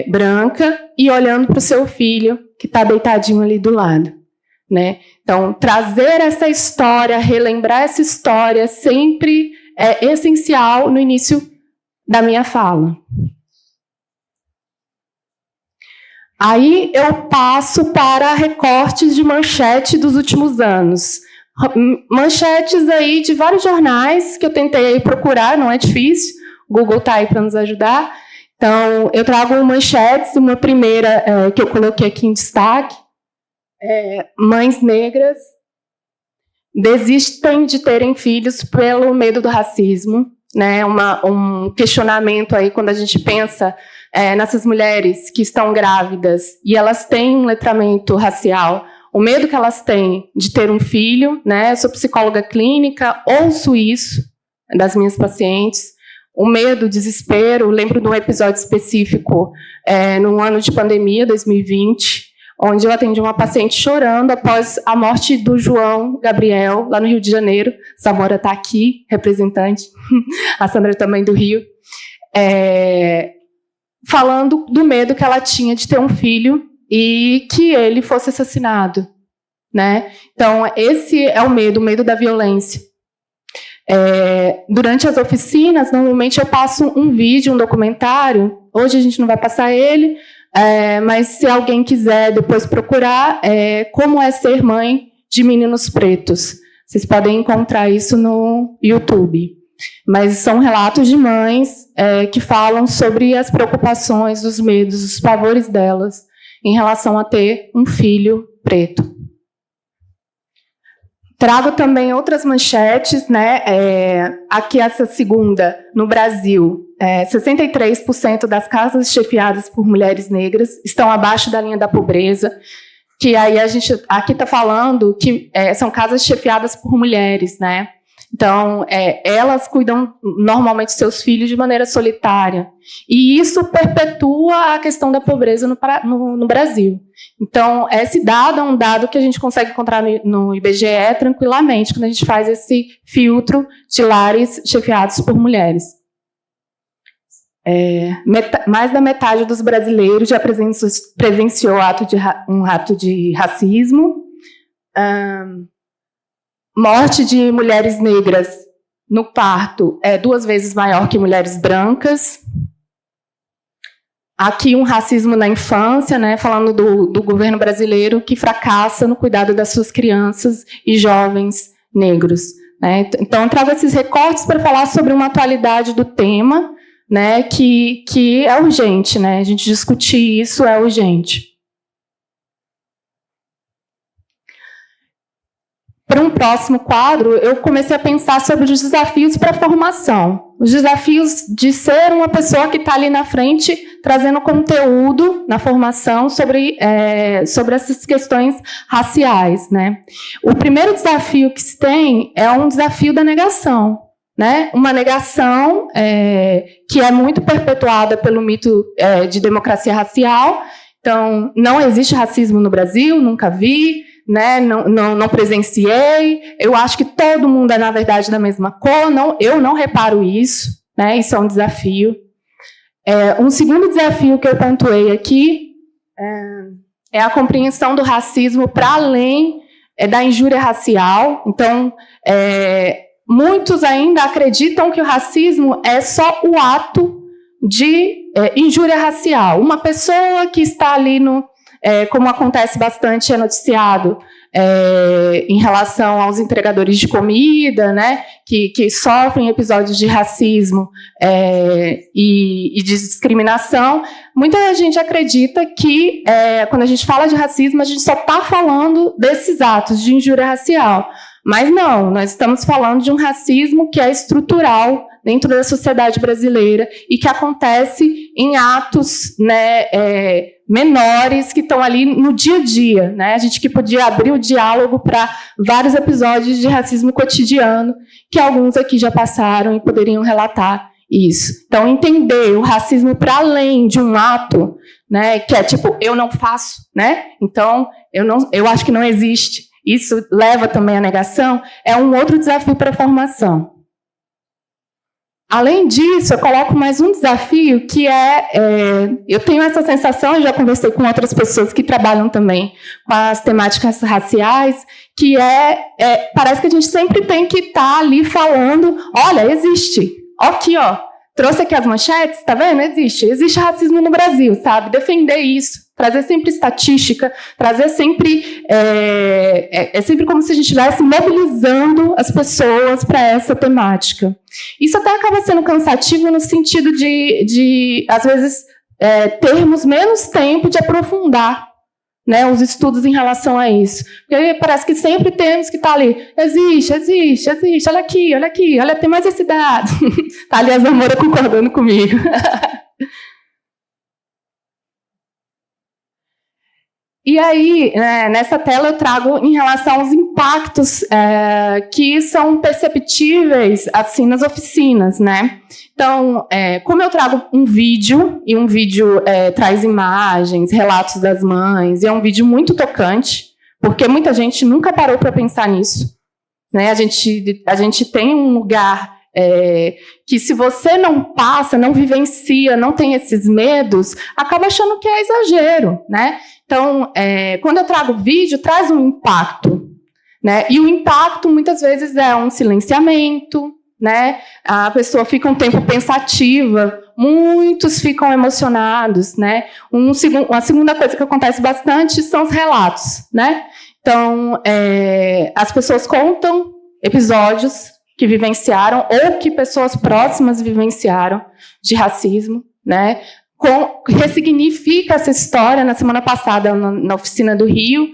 branca e olhando para o seu filho, que está deitadinho ali do lado. Né? Então, trazer essa história, relembrar essa história, sempre é essencial no início da minha fala. Aí eu passo para recortes de manchete dos últimos anos. Manchetes aí de vários jornais que eu tentei aí procurar, não é difícil, o Google está aí para nos ajudar. Então, eu trago manchetes, uma primeira que eu coloquei aqui em destaque, mães negras desistem de terem filhos pelo medo do racismo, né? Um questionamento aí quando a gente pensa nessas mulheres que estão grávidas e elas têm um letramento racial, o medo que elas têm de ter um filho, né? Eu sou psicóloga clínica, ouço isso das minhas pacientes, o medo, o desespero. Lembro de um episódio específico no ano de pandemia, 2020, onde eu atendi uma paciente chorando após a morte do João Gabriel, lá no Rio de Janeiro. Samora está aqui, representante, a Sandra também do Rio, falando do medo que ela tinha de ter um filho e que ele fosse assassinado. Né? Então, esse é o medo da violência. Durante as oficinas, normalmente eu passo um vídeo, um documentário. Hoje a gente não vai passar ele, mas se alguém quiser depois procurar, como é ser mãe de meninos pretos. Vocês podem encontrar isso no YouTube. Mas são relatos de mães que falam sobre as preocupações, os medos, os pavores delas em relação a ter um filho preto. Trago também outras manchetes, né? Aqui essa segunda, no Brasil, 63% das casas chefiadas por mulheres negras estão abaixo da linha da pobreza, que aí a gente aqui está falando que são casas chefiadas por mulheres, né? Então, elas cuidam normalmente de seus filhos de maneira solitária. E isso perpetua a questão da pobreza no Brasil. Então, esse dado é um dado que a gente consegue encontrar no IBGE tranquilamente, quando a gente faz esse filtro de lares chefiados por mulheres. Mais da metade dos brasileiros já presenciou um ato de racismo. Morte de mulheres negras no parto é 2 vezes maior que mulheres brancas. Aqui um racismo na infância, né, falando do governo brasileiro que fracassa no cuidado das suas crianças e jovens negros. Né? Então, eu trago esses recortes para falar sobre uma atualidade do tema, né, que é urgente. Né? A gente discutir isso é urgente. Para um próximo quadro, eu comecei a pensar sobre os desafios para a formação. Os desafios de ser uma pessoa que está ali na frente, trazendo conteúdo na formação sobre essas questões raciais. Né? O primeiro desafio que se tem é um desafio da negação. Né? Uma negação que é muito perpetuada pelo mito de democracia racial. Então, não existe racismo no Brasil, nunca vi. Né, não presenciei, eu acho que todo mundo é, na verdade, da mesma cor, eu não reparo isso, né, isso é um desafio. Um segundo desafio que eu pontuei aqui é a compreensão do racismo para além da injúria racial. Então, muitos ainda acreditam que o racismo é só o ato de injúria racial. Uma pessoa que está ali como acontece bastante, é noticiado em relação aos entregadores de comida, né, que sofrem episódios de racismo e de discriminação. Muita gente acredita que, quando a gente fala de racismo, a gente só está falando desses atos de injúria racial. Mas não, nós estamos falando de um racismo que é estrutural dentro da sociedade brasileira e que acontece em atos, né, menores que estão ali no dia a dia, né? A gente que podia abrir o diálogo para vários episódios de racismo cotidiano, que alguns aqui já passaram e poderiam relatar isso. Então, entender o racismo para além de um ato, né, que é tipo, eu não faço, né? Então, eu acho que não existe. Isso leva também à negação, é um outro desafio para a formação. Além disso, eu coloco mais um desafio, que eu tenho essa sensação, eu já conversei com outras pessoas que trabalham também com as temáticas raciais, que parece que a gente sempre tem que estar ali falando, olha, existe, aqui, ó, trouxe aqui as manchetes, tá vendo? Existe racismo no Brasil, sabe? Defender isso, trazer sempre estatística, trazer sempre... É sempre como se a gente estivesse mobilizando as pessoas para essa temática. Isso até acaba sendo cansativo no sentido de às vezes, termos menos tempo de aprofundar, né, os estudos em relação a isso. Porque parece que sempre temos que estar ali. Existe, olha aqui, olha, tem mais esse dado. Está ali a Zamora concordando comigo. E aí, nessa tela eu trago em relação aos impactos que são perceptíveis assim nas oficinas, né? Então, como eu trago um vídeo, e um vídeo traz imagens, relatos das mães, e é um vídeo muito tocante, porque muita gente nunca parou para pensar nisso, né? A gente tem um lugar que, se você não passa, não vivencia, não tem esses medos, acaba achando que é exagero, né? Então, quando eu trago vídeo, traz um impacto, né? E o impacto, muitas vezes, é um silenciamento, né? A pessoa fica um tempo pensativa, muitos ficam emocionados, né? Uma segunda coisa que acontece bastante são os relatos, né? Então, as pessoas contam episódios que vivenciaram ou que pessoas próximas vivenciaram de racismo, né? Ressignifica essa história. Na semana passada, na oficina do Rio,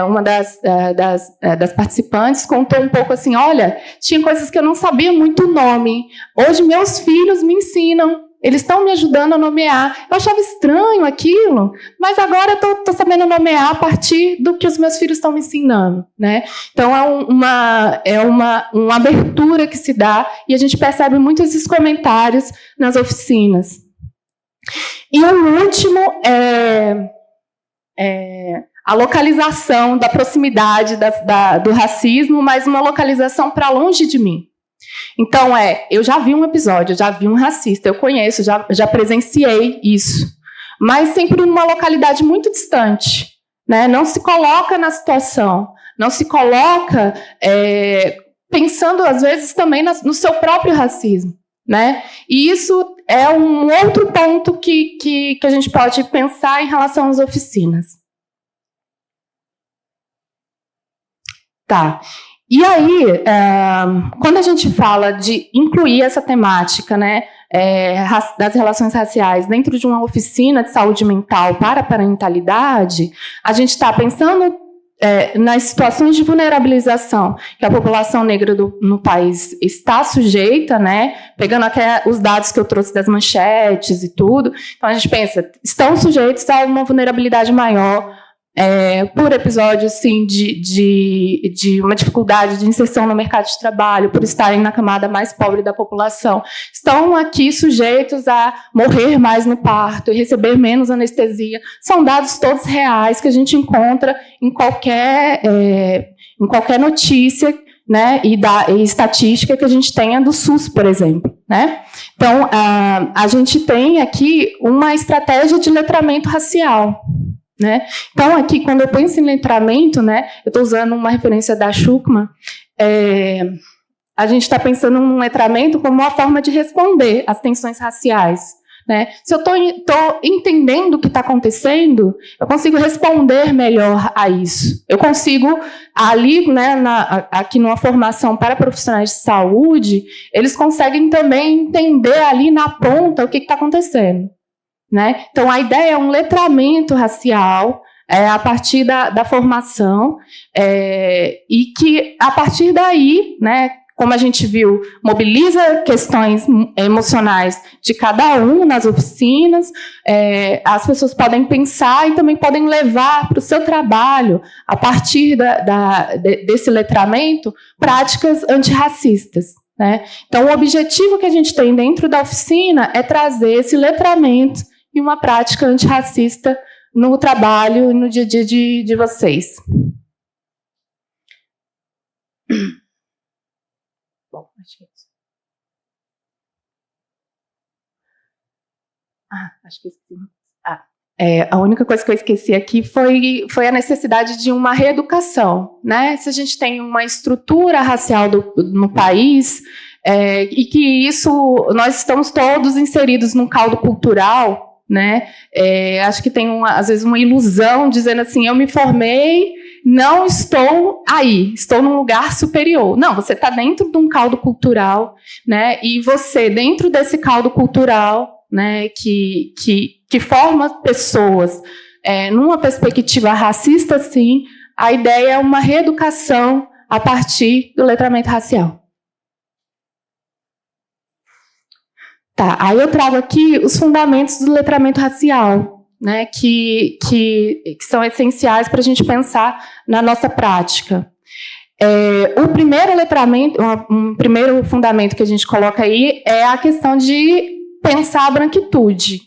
uma das participantes contou um pouco assim, olha, tinha coisas que eu não sabia muito o nome, hoje meus filhos me ensinam, eles estão me ajudando a nomear, eu achava estranho aquilo, mas agora eu estou sabendo nomear a partir do que os meus filhos estão me ensinando, né? Então é uma abertura que se dá, e a gente percebe muito esses comentários nas oficinas. E o último a localização da proximidade do racismo, mas uma localização para longe de mim. Então, eu já vi um episódio, já vi um racista, eu conheço, já presenciei isso, mas sempre numa localidade muito distante, né? Não se coloca na situação, não se coloca pensando, às vezes, também no seu próprio racismo, né? E isso é um outro ponto que a gente pode pensar em relação às oficinas. Tá. E aí, quando a gente fala de incluir essa temática, né, das relações raciais dentro de uma oficina de saúde mental para a parentalidade, a gente está pensando nas situações de vulnerabilização que a população negra no país está sujeita, né, pegando até os dados que eu trouxe das manchetes e tudo. Então, a gente pensa, estão sujeitos a uma vulnerabilidade maior, por episódio assim, de uma dificuldade de inserção no mercado de trabalho, por estarem na camada mais pobre da população. Estão aqui sujeitos a morrer mais no parto e receber menos anestesia. São dados todos reais que a gente encontra em qualquer notícia, né, e estatística que a gente tenha do SUS, por exemplo, né? Então, a gente tem aqui uma estratégia de letramento racial, né? Então, aqui, quando eu penso em letramento, né, eu estou usando uma referência da Schuckmann, a gente está pensando num letramento como uma forma de responder às tensões raciais, né? Se eu estou entendendo o que está acontecendo, eu consigo responder melhor a isso. Eu consigo, ali, né, aqui numa formação para profissionais de saúde, eles conseguem também entender ali na ponta o que está acontecendo, né? Então, a ideia é um letramento racial, a partir da formação, e que, a partir daí, né, como a gente viu, mobiliza questões emocionais de cada um nas oficinas, as pessoas podem pensar e também podem levar para o seu trabalho, a partir desse letramento, práticas antirracistas, né? Então, o objetivo que a gente tem dentro da oficina é trazer esse letramento e uma prática antirracista no trabalho e no dia a dia de vocês. Bom, acho que é isso. Acho que a única coisa que eu esqueci aqui foi a necessidade de uma reeducação, né? Se a gente tem uma estrutura racial no país, e que isso, nós estamos todos inseridos num caldo cultural, né? Acho que tem às vezes uma ilusão dizendo assim, eu me formei, não estou aí, estou num lugar superior. Não, você está dentro de um caldo cultural, né? E você, dentro desse caldo cultural, né, que forma pessoas numa perspectiva racista, sim, a ideia é uma reeducação a partir do letramento racial. Tá, aí eu trago aqui os fundamentos do letramento racial, né, que são essenciais para a gente pensar na nossa prática. O primeiro letramento, um primeiro fundamento que a gente coloca aí é a questão de pensar a branquitude.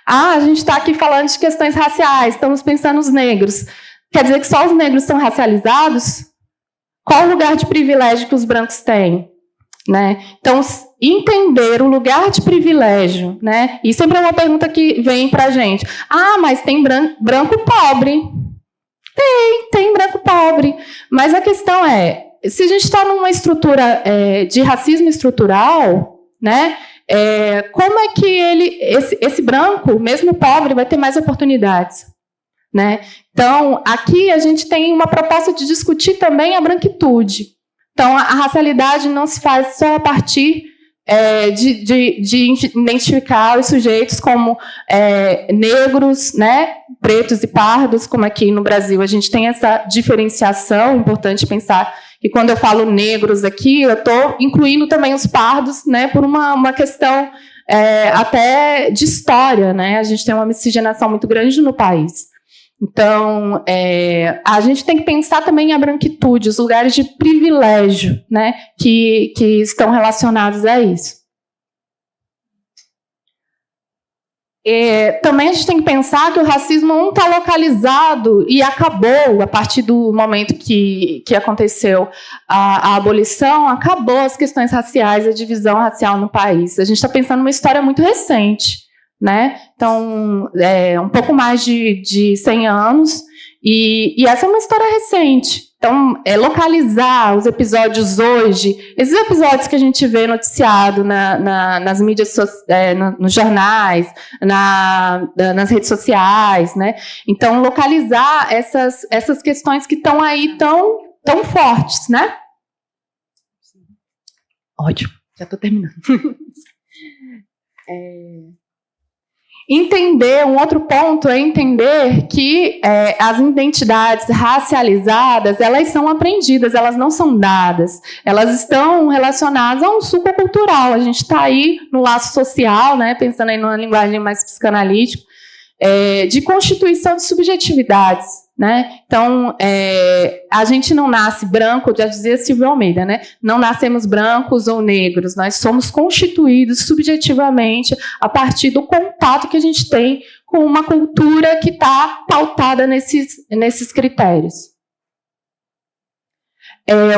A gente está aqui falando de questões raciais, estamos pensando nos negros. Quer dizer que só os negros são racializados? Qual o lugar de privilégio que os brancos têm? Né? Então, entender o lugar de privilégio, né? E sempre é uma pergunta que vem para a gente. Mas tem branco pobre. Tem branco pobre. Mas a questão é, se a gente está numa estrutura de racismo estrutural, né? Como é que esse branco, mesmo pobre, vai ter mais oportunidades? Né? Então, aqui a gente tem uma proposta de discutir também a branquitude. Então, a racialidade não se faz só a partir de identificar os sujeitos como negros, né, pretos e pardos, como aqui no Brasil a gente tem essa diferenciação. É importante pensar que quando eu falo negros aqui, eu estou incluindo também os pardos, né, por uma questão até de história, né? A gente tem uma miscigenação muito grande no país. Então, a gente tem que pensar também em a branquitude, os lugares de privilégio, né, que estão relacionados a isso. Também a gente tem que pensar que o racismo não está localizado e acabou a partir do momento que aconteceu a abolição, acabou as questões raciais, a divisão racial no país. A gente está pensando numa história muito recente, né? Então, um pouco mais de 100 anos, e essa é uma história recente. Então, localizar os episódios hoje, esses episódios que a gente vê noticiado nas mídias, nos jornais, nas redes sociais, né? Então, localizar essas questões que estão aí tão fortes, né? Ótimo, já estou terminando. Entender, um outro ponto é entender que as identidades racializadas, elas são aprendidas, elas não são dadas, elas estão relacionadas a um suco cultural. A gente está aí no laço social, né, pensando aí numa linguagem mais psicanalítica, de constituição de subjetividades, né? Então, a gente não nasce branco, já dizia Silvio Almeida, né? Não nascemos brancos ou negros, nós somos constituídos subjetivamente a partir do contato que a gente tem com uma cultura que está pautada nesses critérios.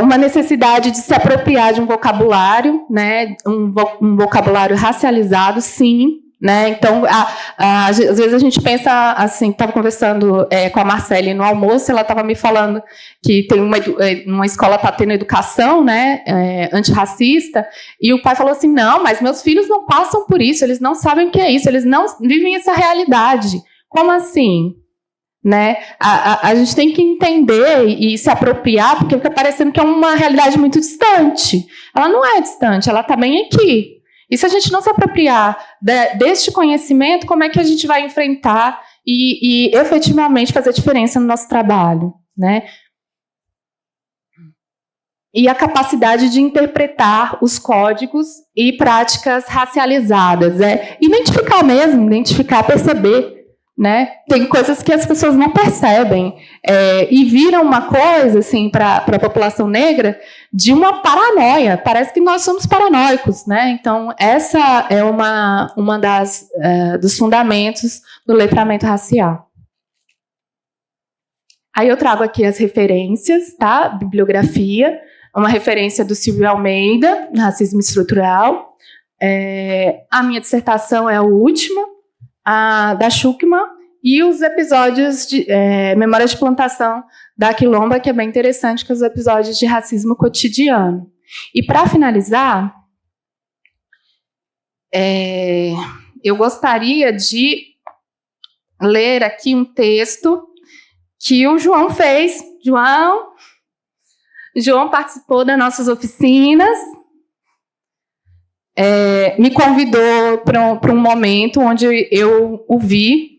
Uma necessidade de se apropriar de um vocabulário, né? Um vocabulário racializado, sim, né? Então, às vezes a gente pensa assim, estava conversando com a Marcele no almoço, ela estava me falando que tem uma escola está tendo educação, né, antirracista, e o pai falou assim, não, mas meus filhos não passam por isso, eles não sabem o que é isso, eles não vivem essa realidade. Como assim? Né? A gente tem que entender e se apropriar, porque fica parecendo que é uma realidade muito distante. Ela não é distante, ela está bem aqui. E se a gente não se apropriar deste conhecimento, como é que a gente vai enfrentar e efetivamente fazer diferença no nosso trabalho, né? E a capacidade de interpretar os códigos e práticas racializadas, identificar, perceber, né? Tem coisas que as pessoas não percebem e viram uma coisa assim para a população negra de uma paranoia. Parece que nós somos paranoicos, né? Então essa é uma dos fundamentos do letramento racial. Aí eu trago aqui as referências, tá? Bibliografia, uma referência do Silvio Almeida, Racismo Estrutural. A minha dissertação é a última, a da Schuckmann, e os episódios de Memória de Plantação da Quilomba, que é bem interessante, que é os episódios de racismo cotidiano. E, para finalizar, eu gostaria de ler aqui um texto que o João fez. João participou das nossas oficinas, me convidou para um momento onde eu o vi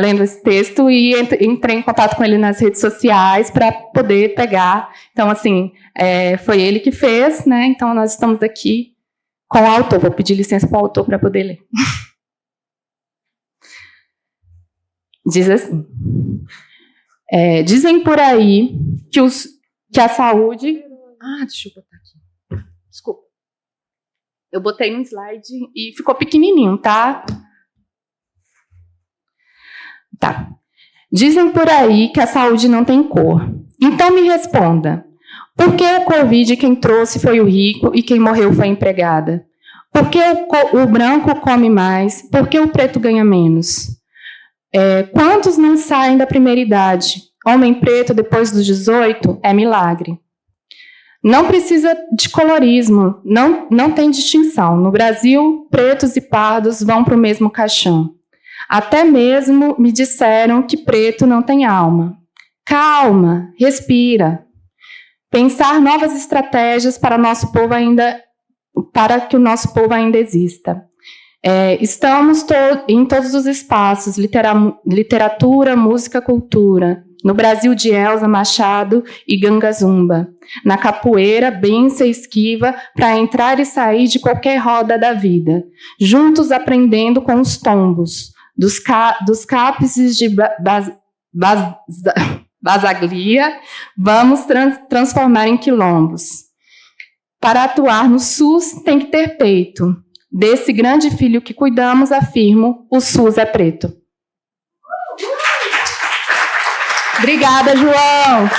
lendo esse texto e entrei em contato com ele nas redes sociais para poder pegar. Então, assim, foi ele que fez, né? Então, nós estamos aqui com o autor. Vou pedir licença para o autor para poder ler. Diz assim: dizem por aí que a saúde... deixa eu botar aqui. Desculpa. Eu botei um slide e ficou pequenininho, tá? Tá. Dizem por aí que a saúde não tem cor. Então me responda. Por que o Covid quem trouxe foi o rico e quem morreu foi a empregada? Por que o branco come mais? Por que o preto ganha menos? Quantos não saem da primeira idade? Homem preto depois dos 18 é milagre. Não precisa de colorismo, não tem distinção. No Brasil, pretos e pardos vão para o mesmo caixão. Até mesmo me disseram que preto não tem alma. Calma, respira. Pensar novas estratégias para que o nosso povo ainda exista. Estamos em todos os espaços, literatura, música, cultura. No Brasil de Elza Machado e Ganga Zumba. Na capoeira, bença e esquiva para entrar e sair de qualquer roda da vida. Juntos aprendendo com os tombos, dos cápices de Basaglia, vamos transformar em quilombos. Para atuar no SUS tem que ter peito. Desse grande filho que cuidamos, afirmo, o SUS é preto. Obrigada, João.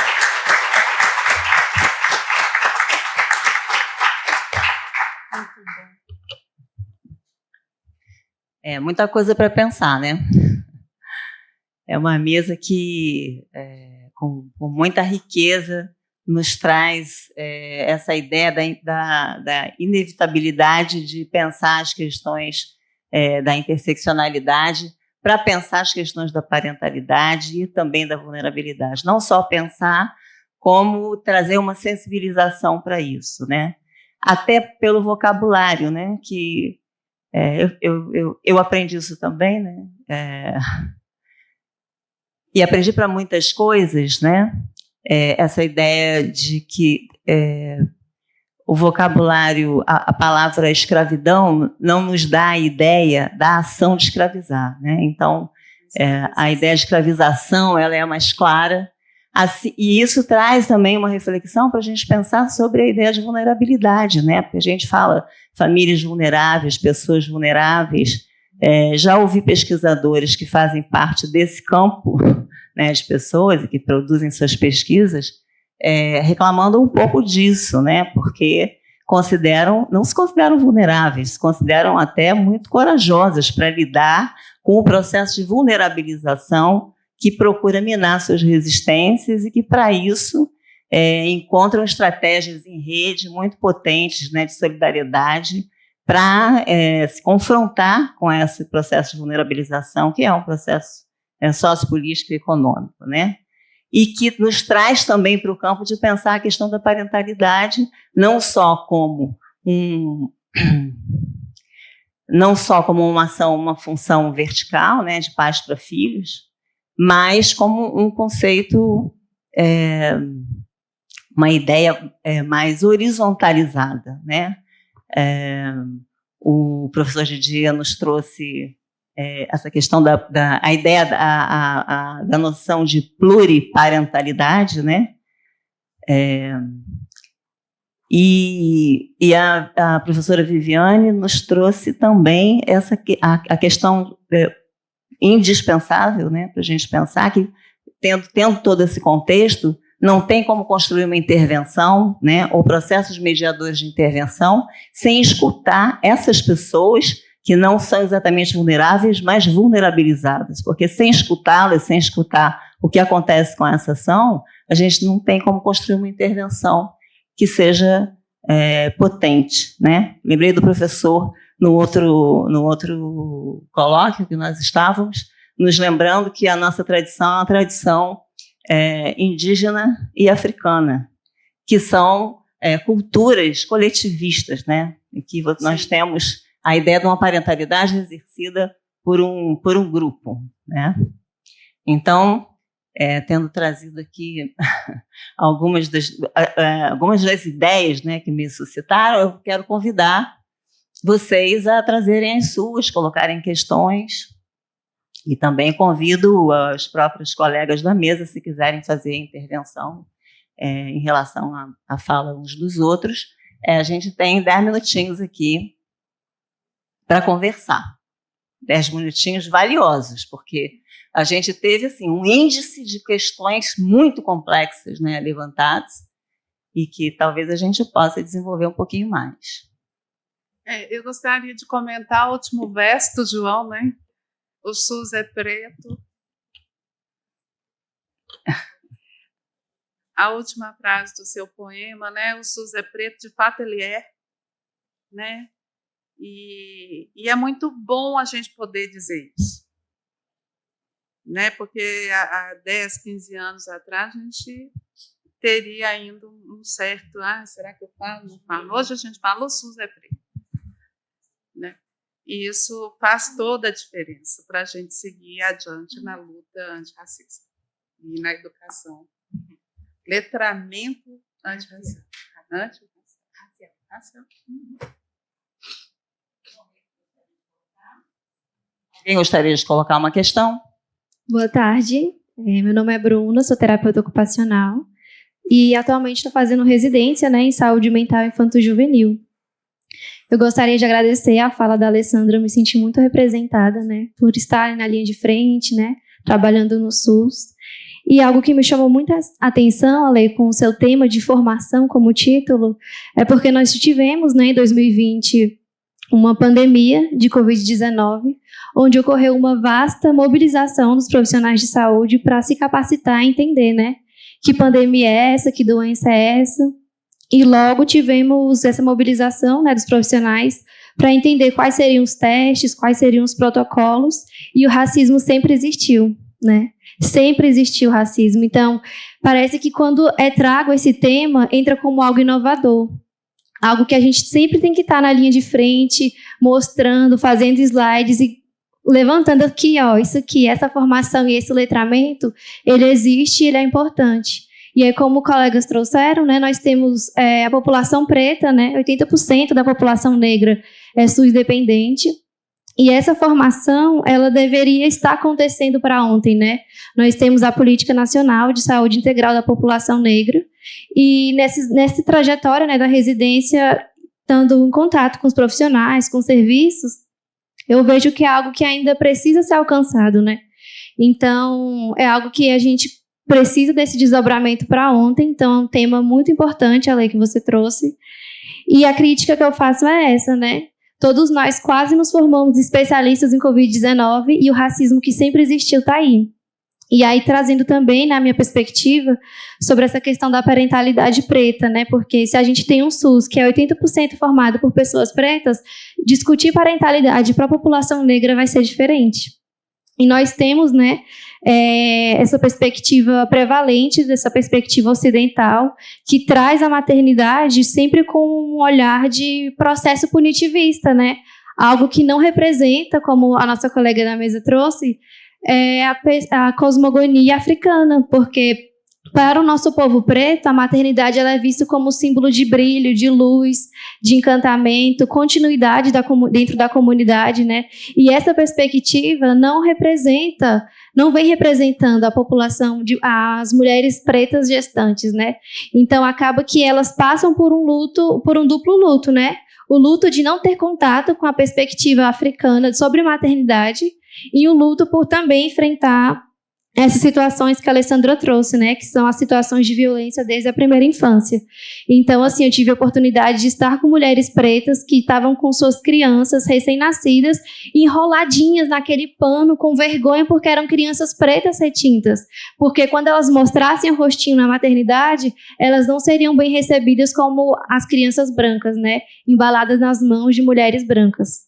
Muita coisa para pensar, né? É uma mesa que, com muita riqueza, nos traz essa ideia da inevitabilidade de pensar as questões da interseccionalidade, para pensar as questões da parentalidade e também da vulnerabilidade. Não só pensar, como trazer uma sensibilização para isso, né? Até pelo vocabulário, né? Que eu aprendi isso também, né? E aprendi para muitas coisas, né? Essa ideia de que o vocabulário, a palavra escravidão, não nos dá a ideia da ação de escravizar, né? Então, a ideia de escravização ela é mais clara, assim, e isso traz também uma reflexão para a gente pensar sobre a ideia de vulnerabilidade, né? Porque a gente fala famílias vulneráveis, pessoas vulneráveis. Já ouvi pesquisadores que fazem parte desse campo, né, de pessoas e que produzem suas pesquisas, reclamando um pouco disso, né? Porque não se consideram vulneráveis, se consideram até muito corajosas para lidar com o processo de vulnerabilização que procura minar suas resistências e que, para isso, encontram estratégias em rede muito potentes, né, de solidariedade para se confrontar com esse processo de vulnerabilização, que é um processo sociopolítico e econômico, né? E que nos traz também para o campo de pensar a questão da parentalidade, não só como uma ação, uma função vertical, né, de pais para filhos, mas como um conceito, uma ideia mais horizontalizada, né? O professor Didier nos trouxe essa questão a ideia da noção de pluriparentalidade, né? E a professora Viviane nos trouxe também a questão indispensável, né, para a gente pensar que, tendo todo esse contexto, não tem como construir uma intervenção, né, ou processos mediadores de intervenção, sem escutar essas pessoas que não são exatamente vulneráveis, mas vulnerabilizadas, porque sem escutá-las, sem escutar o que acontece com essa ação, a gente não tem como construir uma intervenção que seja potente, né? Lembrei do professor no outro colóquio que nós estávamos, nos lembrando que a nossa tradição é uma tradição indígena e africana, que são culturas coletivistas, né? E que nós temos a ideia de uma parentalidade exercida por um grupo, né? Então, tendo trazido aqui algumas das ideias, né, que me suscitaram, eu quero convidar vocês a trazerem as suas, colocarem questões, e também convido os próprios colegas da mesa, se quiserem fazer intervenção em relação à fala uns dos outros. A gente tem 10 minutinhos aqui para conversar. 10 minutinhos valiosos, porque a gente teve assim, um índice de questões muito complexas, né, levantadas, e que talvez a gente possa desenvolver um pouquinho mais. Eu gostaria de comentar o último verso do João, né? O SUS é preto. A última frase do seu poema, né? O SUS é preto, de fato ele é, né? E é muito bom a gente poder dizer isso, né? Porque há 10, 15 anos atrás a gente teria ainda um certo, será que eu falo? Não falo. Hoje a gente fala, o SUS é preto, né? E isso faz toda a diferença para a gente seguir adiante na luta antirracista e na educação. Letramento antirracial. Alguém gostaria de colocar uma questão? Boa tarde, meu nome é Bruna, sou terapeuta ocupacional e atualmente estou fazendo residência, né, em saúde mental infanto-juvenil. Eu gostaria de agradecer a fala da Alessandra, eu me senti muito representada, né, por estar na linha de frente, né, trabalhando no SUS. E algo que me chamou muita atenção, Ale, com o seu tema de formação como título, é porque nós tivemos, né, em 2020, uma pandemia de Covid-19, onde ocorreu uma vasta mobilização dos profissionais de saúde para se capacitar e entender, né, que pandemia é essa, que doença é essa. E logo tivemos essa mobilização, né, dos profissionais para entender quais seriam os testes, quais seriam os protocolos, e o racismo sempre existiu, né? Sempre existiu racismo. Então, parece que quando trago esse tema, entra como algo inovador. Algo que a gente sempre tem que estar na linha de frente, mostrando, fazendo slides e levantando aqui, ó, isso aqui, essa formação e esse letramento, ele existe e ele é importante. E aí, como colegas trouxeram, né, nós temos a população preta, né, 80% da população negra é SUS dependente, e essa formação, ela deveria estar acontecendo para ontem, né? Nós temos a Política Nacional de Saúde Integral da População Negra, e nessa trajetória, né, da residência, estando em contato com os profissionais, com os serviços, eu vejo que é algo que ainda precisa ser alcançado, né? Então, é algo que a gente precisa desse desdobramento para ontem, então é um tema muito importante, a lei que você trouxe. E a crítica que eu faço é essa, né? Todos nós quase nos formamos especialistas em Covid-19 e o racismo que sempre existiu está aí. E aí, trazendo também, na minha perspectiva, sobre essa questão da parentalidade preta, né? Porque se a gente tem um SUS que é 80% formado por pessoas pretas, discutir parentalidade para a população negra vai ser diferente. E nós temos, né, essa perspectiva prevalente, dessa perspectiva ocidental, que traz a maternidade sempre com um olhar de processo punitivista, né? Algo que não representa, como a nossa colega da mesa trouxe, a cosmogonia africana, porque para o nosso povo preto, a maternidade ela é vista como símbolo de brilho, de luz, de encantamento, continuidade dentro da comunidade, né? E essa perspectiva não vem representando a população, as mulheres pretas gestantes, né? Então acaba que elas passam por um duplo luto, né? O luto de não ter contato com a perspectiva africana sobre maternidade e o luto por também enfrentar essas situações que a Alessandra trouxe, né, que são as situações de violência desde a primeira infância. Então, assim, eu tive a oportunidade de estar com mulheres pretas que estavam com suas crianças recém-nascidas enroladinhas naquele pano com vergonha porque eram crianças pretas retintas, porque quando elas mostrassem o rostinho na maternidade, elas não seriam bem recebidas como as crianças brancas, né, embaladas nas mãos de mulheres brancas.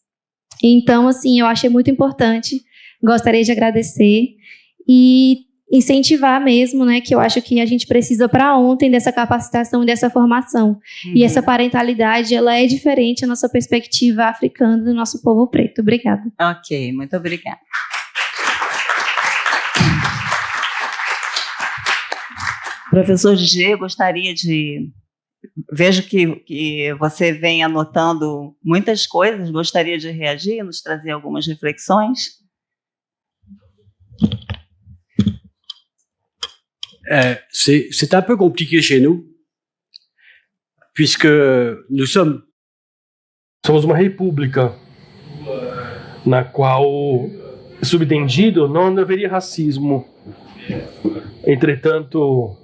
Então, assim, eu achei muito importante, gostaria de agradecer e incentivar mesmo, né, que eu acho que a gente precisa para ontem dessa capacitação e dessa formação. E essa parentalidade, ela é diferente da nossa perspectiva africana do nosso povo preto. Obrigada. Ok, muito obrigada. Professor G, gostaria de... Vejo que você vem anotando muitas coisas, gostaria de reagir, nos trazer algumas reflexões? C'est un peu compliqué chez nous, puisque nous sommes uma república na qual, subentendido, não haveria racismo. Entretanto,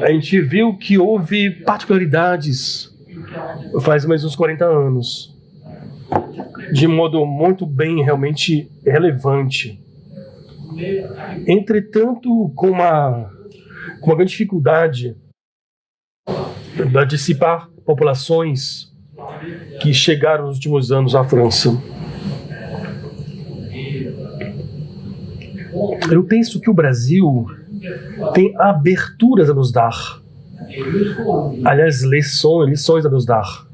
a gente viu que houve particularidades faz mais uns 40 anos, de modo muito bem, realmente relevante. Entretanto, com uma grande dificuldade de dissipar populações que chegaram nos últimos anos à França. Eu penso que o Brasil tem aberturas a nos dar, aliás, lições a nos dar,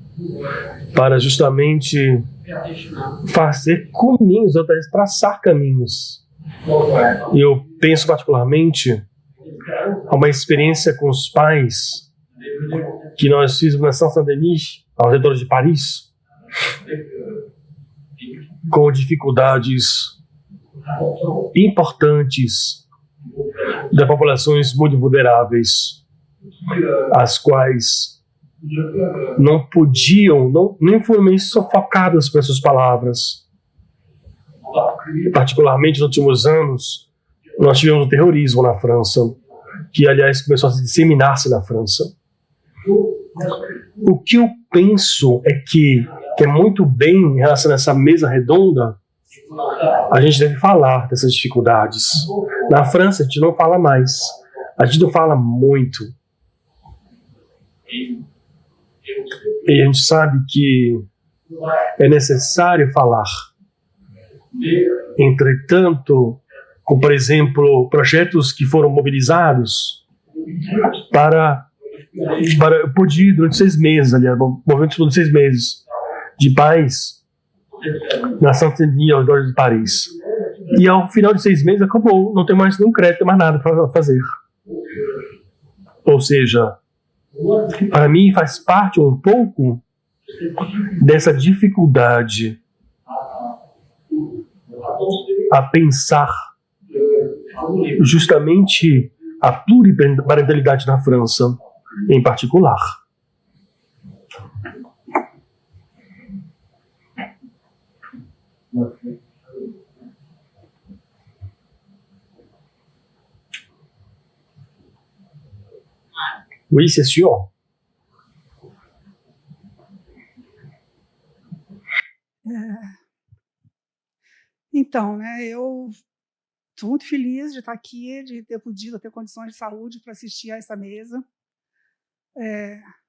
para justamente fazer caminhos, traçar caminhos. Eu penso particularmente a uma experiência com os pais que nós fizemos na Saint-Denis, ao redor de Paris, com dificuldades importantes de populações muito vulneráveis, as quais não podiam, nem foram sufocadas por essas palavras. Particularmente nos últimos anos, nós tivemos o terrorismo na França, que, aliás, começou a se disseminar-se na França. O que eu penso é que é muito bem em relação a essa mesa redonda, a gente deve falar dessas dificuldades. Na França, a gente não fala mais. A gente não fala muito. E a gente sabe que é necessário falar. Entretanto, como, por exemplo, projetos que foram mobilizados para poder, durante 6 meses, aliás, movimentos durante 6 meses de paz na Saint-Denis, ao redor de Paris. E ao final de 6 meses acabou, não tem mais nenhum crédito, não tem mais nada para fazer. Ou seja, para mim faz parte um pouco dessa dificuldade a pensar justamente a pluriparentalidade na França, em particular. Oui, c'est sûr. Então, né, eu estou muito feliz de estar aqui, de ter podido ter condições de saúde para assistir a essa mesa.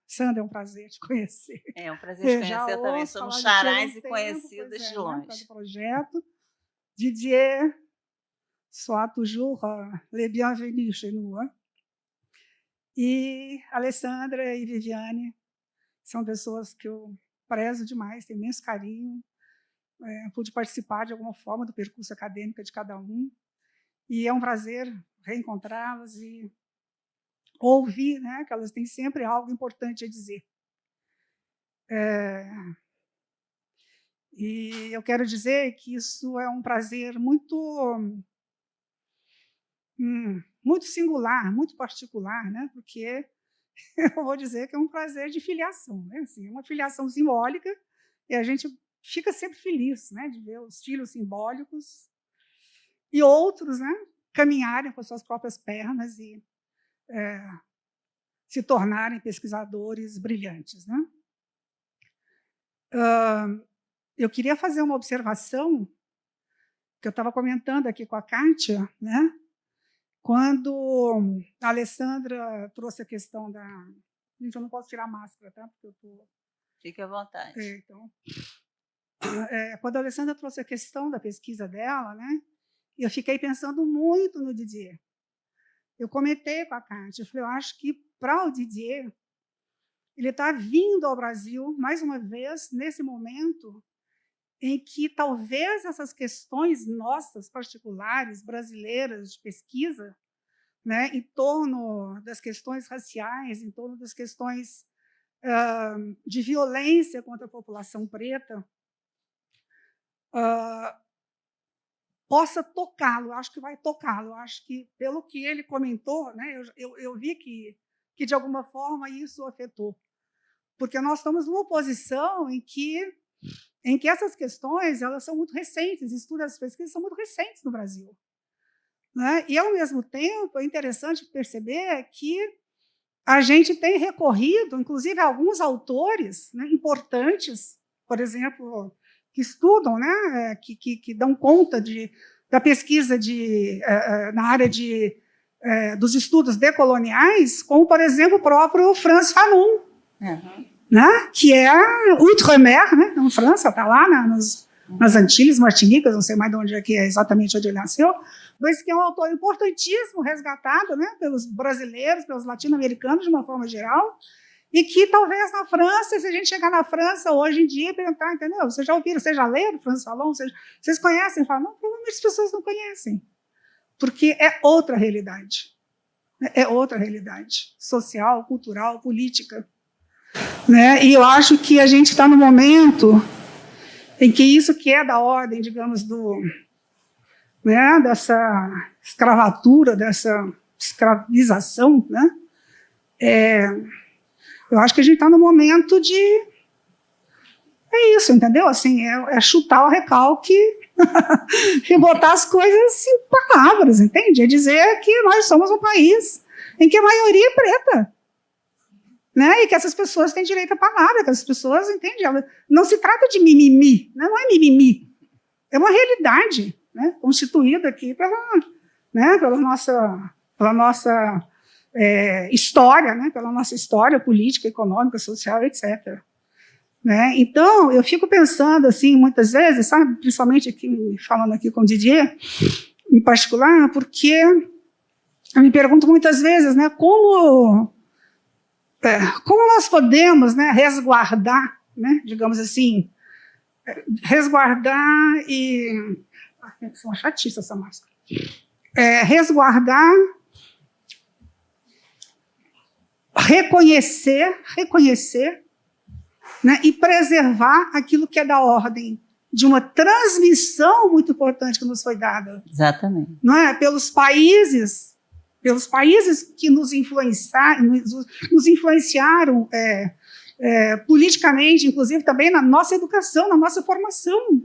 Sandra, é um prazer te conhecer. É um prazer te conhecer também. Somos charás e conhecidas de longe. Né, projeto. Didier, sois toujours les bienvenus chez nous. E Alessandra e Viviane são pessoas que eu prezo demais, tenho imenso carinho. Pude participar de alguma forma do percurso acadêmico de cada um. E é um prazer reencontrá-las e ouvir, né, que elas têm sempre algo importante a dizer. E eu quero dizer que isso é um prazer muito singular, muito particular, né, porque eu vou dizer que é um prazer de filiação, né, assim, uma filiação simbólica, e a gente fica sempre feliz, né, de ver os filhos simbólicos e outros, né, caminharem com as suas próprias pernas e se tornarem pesquisadores brilhantes, né? Eu queria fazer uma observação que eu estava comentando aqui com a Kátia, né? Quando a Alessandra trouxe a questão da... Gente, eu não posso tirar a máscara, tá? Porque eu tô... Fique à vontade. Então, quando a Alessandra trouxe a questão da pesquisa dela, né? Eu fiquei pensando muito no Didier. Eu comentei com a Kátia, eu falei, eu acho que para o Didier, ele está vindo ao Brasil, mais uma vez, nesse momento em que talvez essas questões nossas, particulares, brasileiras, de pesquisa, né, em torno das questões raciais, em torno das questões de violência contra a população preta, possa tocá-lo, acho que vai tocá-lo, acho que, pelo que ele comentou, né, eu vi que, de alguma forma, isso o afetou. Porque nós estamos numa posição em que essas questões elas são muito recentes, estudos das pesquisas são muito recentes no Brasil. Né? E, ao mesmo tempo, é interessante perceber que a gente tem recorrido, inclusive, a alguns autores, né, importantes, por exemplo, que estudam, né, que dão conta da pesquisa na área dos estudos decoloniais, como, por exemplo, o próprio Frantz Fanon, né, que é Outremer, né, na França, está lá nas Antilhas Martinicas, não sei mais de onde exatamente onde ele nasceu, mas que é um autor importantíssimo, resgatado, né, pelos brasileiros, pelos latino-americanos, de uma forma geral, e que talvez na França, se a gente chegar na França hoje em dia e perguntar, entendeu? Vocês já ouviram, vocês já leram Frantz Fanon? Vocês conhecem? Falam, não, provavelmente as pessoas não conhecem, porque é outra realidade. É outra realidade social, cultural, política. Né? E eu acho que a gente está no momento em que isso que é da ordem, digamos, dessa escravatura, dessa escravização, né? Eu acho que a gente está no momento de... É isso, entendeu? Assim, é chutar o recalque e botar as coisas em palavras, entende? É dizer que nós somos um país em que a maioria é preta. Né? E que essas pessoas têm direito à palavra, que essas pessoas, entende? Não se trata de mimimi, né? Não é mimimi. É uma realidade, né? Constituída aqui pela nossa história, né? Pela nossa história política, econômica, social, etc. Né? Então, eu fico pensando, assim, muitas vezes, sabe, principalmente aqui, falando aqui com o Didier, em particular, porque eu me pergunto muitas vezes, né, como nós podemos, né, resguardar, né, digamos assim, resguardar e... É uma chatice essa máscara. Resguardar, reconhecer, né, e preservar aquilo que é da ordem de uma transmissão muito importante que nos foi dada. Exatamente. Não é? Pelos países que nos influenciaram politicamente, inclusive também na nossa educação, na nossa formação.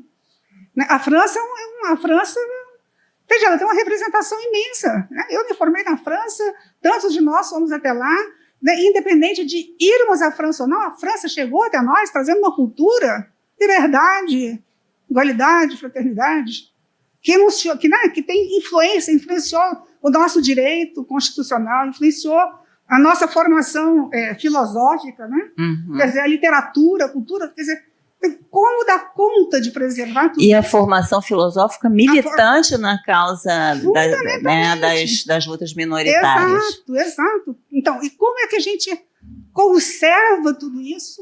Né? A França veja, ela tem uma representação imensa. Né? Eu me formei na França, tantos de nós fomos até lá, né? Independente de irmos à França ou não, a França chegou até nós trazendo uma cultura, liberdade, igualdade, fraternidade. que tem influenciou o nosso direito constitucional, influenciou a nossa formação filosófica, né? Quer dizer, a literatura, a cultura, quer dizer, como dar conta de preservar tudo E a isso? formação filosófica militante na causa das lutas minoritárias. Exato. Então, e como é que a gente conserva tudo isso,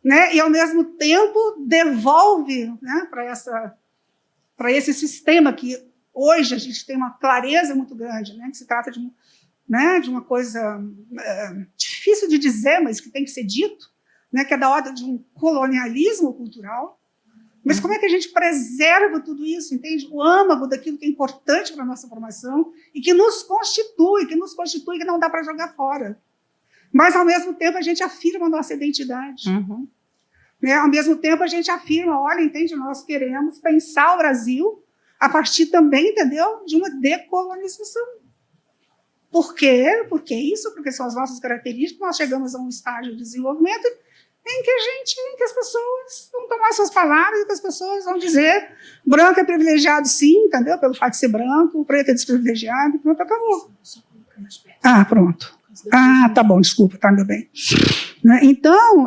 né? E, ao mesmo tempo, devolve, né, para esse sistema que hoje a gente tem uma clareza muito grande, né? Que se trata de uma coisa difícil de dizer, mas que tem que ser dito, né, que é da ordem de um colonialismo cultural. Mas como é que a gente preserva tudo isso, entende? O âmago daquilo que é importante para a nossa formação e que nos constitui, que não dá para jogar fora. Mas, ao mesmo tempo, a gente afirma a nossa identidade. Né? Ao mesmo tempo, a gente afirma, olha, entende? Nós queremos pensar o Brasil a partir também, entendeu? De uma decolonização. Por quê? Porque isso, porque são as nossas características, nós chegamos a um estágio de desenvolvimento em que as pessoas vão tomar suas palavras, e que as pessoas vão dizer branco é privilegiado sim, entendeu? Pelo fato de ser branco, preto é desprivilegiado, e pronto, acabou. Pronto. Tá bom, desculpa, tá, meu bem. Né? Então,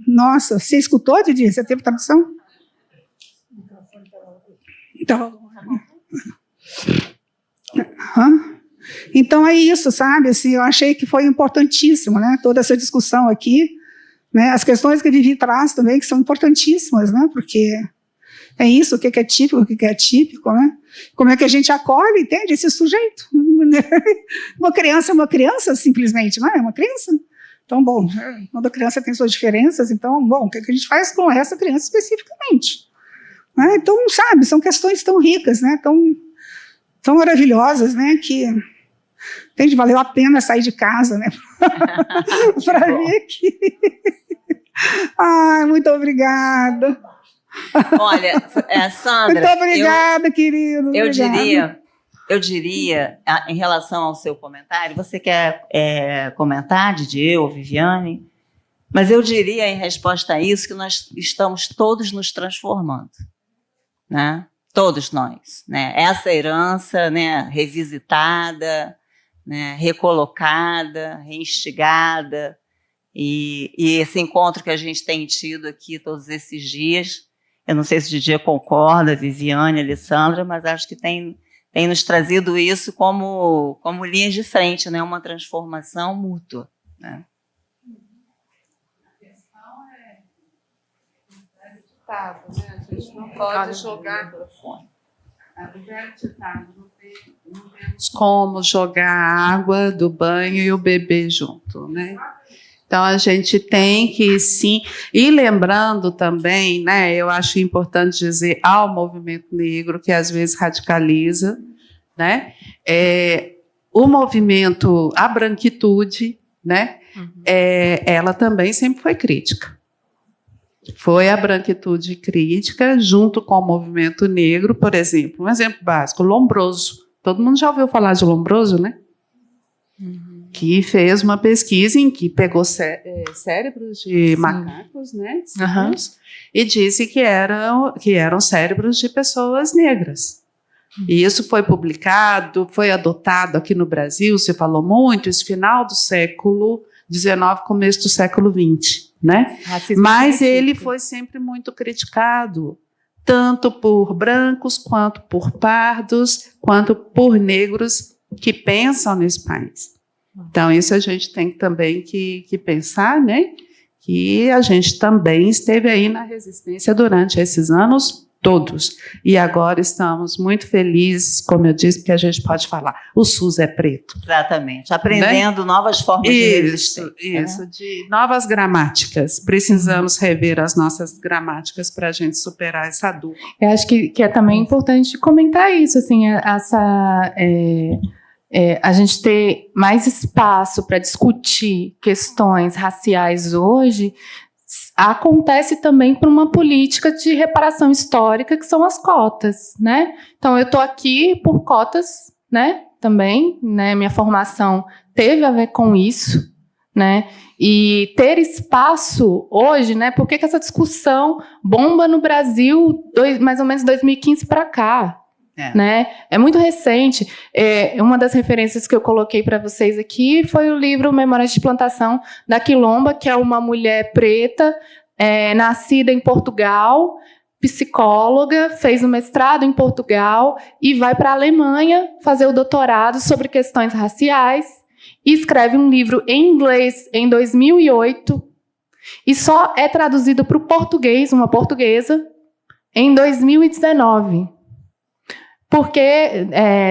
nossa, você escutou, Didi? Você teve tradução? Então é isso, sabe? Assim, eu achei que foi importantíssimo, né? Toda essa discussão aqui, né? As questões que a Vivi traz também, que são importantíssimas, né? Porque é isso, o que é típico, o que é atípico, né? Como é que a gente acolhe, entende? Esse sujeito. Uma criança é uma criança, simplesmente, não é? É uma criança. Então, bom, toda criança tem suas diferenças, então, bom, o que a gente faz com essa criança especificamente? Né? Então, sabe, são questões tão ricas, né? Tão maravilhosas, né? Que entende, valeu a pena sair de casa, né? Para vir aqui. Ai, muito obrigada. Olha, Sandra, muito obrigada, querido. Eu diria, em relação ao seu comentário, você quer comentar, Didier ou Viviane? Mas eu diria, em resposta a isso, que nós estamos todos nos transformando, né? Todos nós, né? Essa herança, né, revisitada, né, recolocada, reinstigada, e esse encontro que a gente tem tido aqui todos esses dias, eu não sei se o Didier concorda, Viviane, Alessandra, mas acho que tem nos trazido isso como linha de frente, né, uma transformação mútua, né? Né? A gente não pode jogar o velho ditado, não temos como jogar a água do banho e o bebê junto, né? Então a gente tem que sim, e lembrando também, né, eu acho importante dizer ao movimento negro que às vezes radicaliza, né? O movimento, a branquitude, né? Ela também sempre foi crítica. Foi a branquitude crítica, junto com o movimento negro, por exemplo. Um exemplo básico, Lombroso. Todo mundo já ouviu falar de Lombroso, né? Que fez uma pesquisa em que pegou cérebros de macacos, né? E disse que eram cérebros de pessoas negras. E isso foi publicado, foi adotado aqui no Brasil, se falou muito, esse final do século XIX, começo do século XX. Né? Mas ele foi sempre muito criticado, tanto por brancos, quanto por pardos, quanto por negros que pensam nesse país. Então, isso a gente tem também que pensar, né? Que a gente também esteve aí na resistência durante esses anos todos. E agora estamos muito felizes, como eu disse, porque a gente pode falar, o SUS é preto. Exatamente, aprendendo, né? Novas formas de resistência. Isso, de novas gramáticas. Precisamos rever as nossas gramáticas para a gente superar essa dor. Eu acho que é também importante comentar isso, assim, a gente ter mais espaço para discutir questões raciais hoje acontece também por uma política de reparação histórica, que são as cotas, né? Então, eu estou aqui por cotas, né? Também, né? Minha formação teve a ver com isso, né? E ter espaço hoje, né? Por que essa discussão bomba no Brasil mais ou menos 2015 para cá? Né? É muito recente. Uma das referências que eu coloquei para vocês aqui foi o livro Memórias de Plantação da Quilomba, que é uma mulher preta, nascida em Portugal, psicóloga, fez o mestrado em Portugal e vai para a Alemanha fazer o doutorado sobre questões raciais e escreve um livro em inglês em 2008 e só é traduzido para o português, uma portuguesa, em 2019. Porque,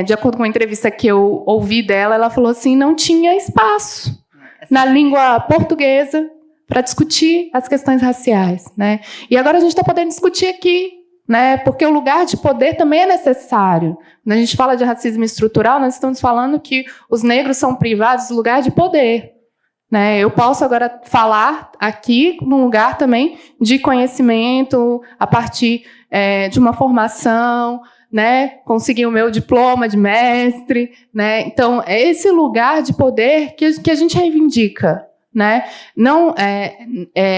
de acordo com uma entrevista que eu ouvi dela, ela falou assim, não tinha espaço na língua portuguesa para discutir as questões raciais, né? E agora a gente está podendo discutir aqui, né? Porque o lugar de poder também é necessário. Quando a gente fala de racismo estrutural, nós estamos falando que os negros são privados do lugar de poder, né? Eu posso agora falar aqui num lugar também de conhecimento, a partir de uma formação, né, conseguir o meu diploma de mestre, né? Então é esse lugar de poder que a gente reivindica, né? Não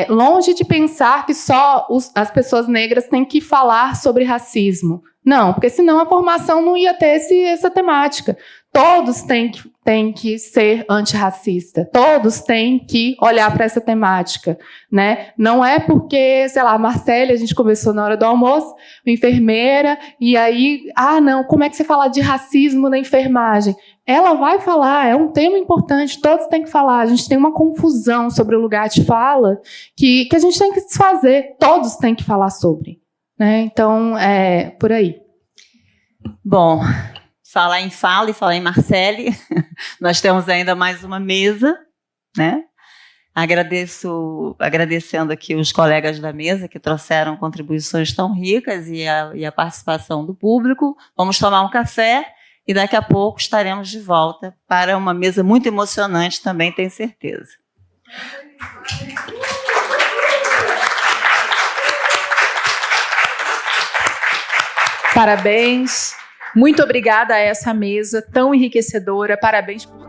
longe de pensar que só as pessoas negras têm que falar sobre racismo, não, porque senão a formação não ia ter essa temática. Todos têm que ser antirracista, todos têm que olhar para essa temática, né? Não é porque, sei lá, a Marcele, a gente conversou na hora do almoço, uma enfermeira, e aí, não, como é que você fala de racismo na enfermagem? Ela vai falar, é um tema importante, todos têm que falar. A gente tem uma confusão sobre o lugar de fala que a gente tem que desfazer, todos têm que falar sobre, né? Então, por aí. Bom, falar em fala e falar em Marcele, nós temos ainda mais uma mesa, né? Agradecendo aqui os colegas da mesa que trouxeram contribuições tão ricas e a participação do público. Vamos tomar um café e daqui a pouco estaremos de volta para uma mesa muito emocionante também, tenho certeza. Parabéns. Muito obrigada a essa mesa tão enriquecedora. Parabéns por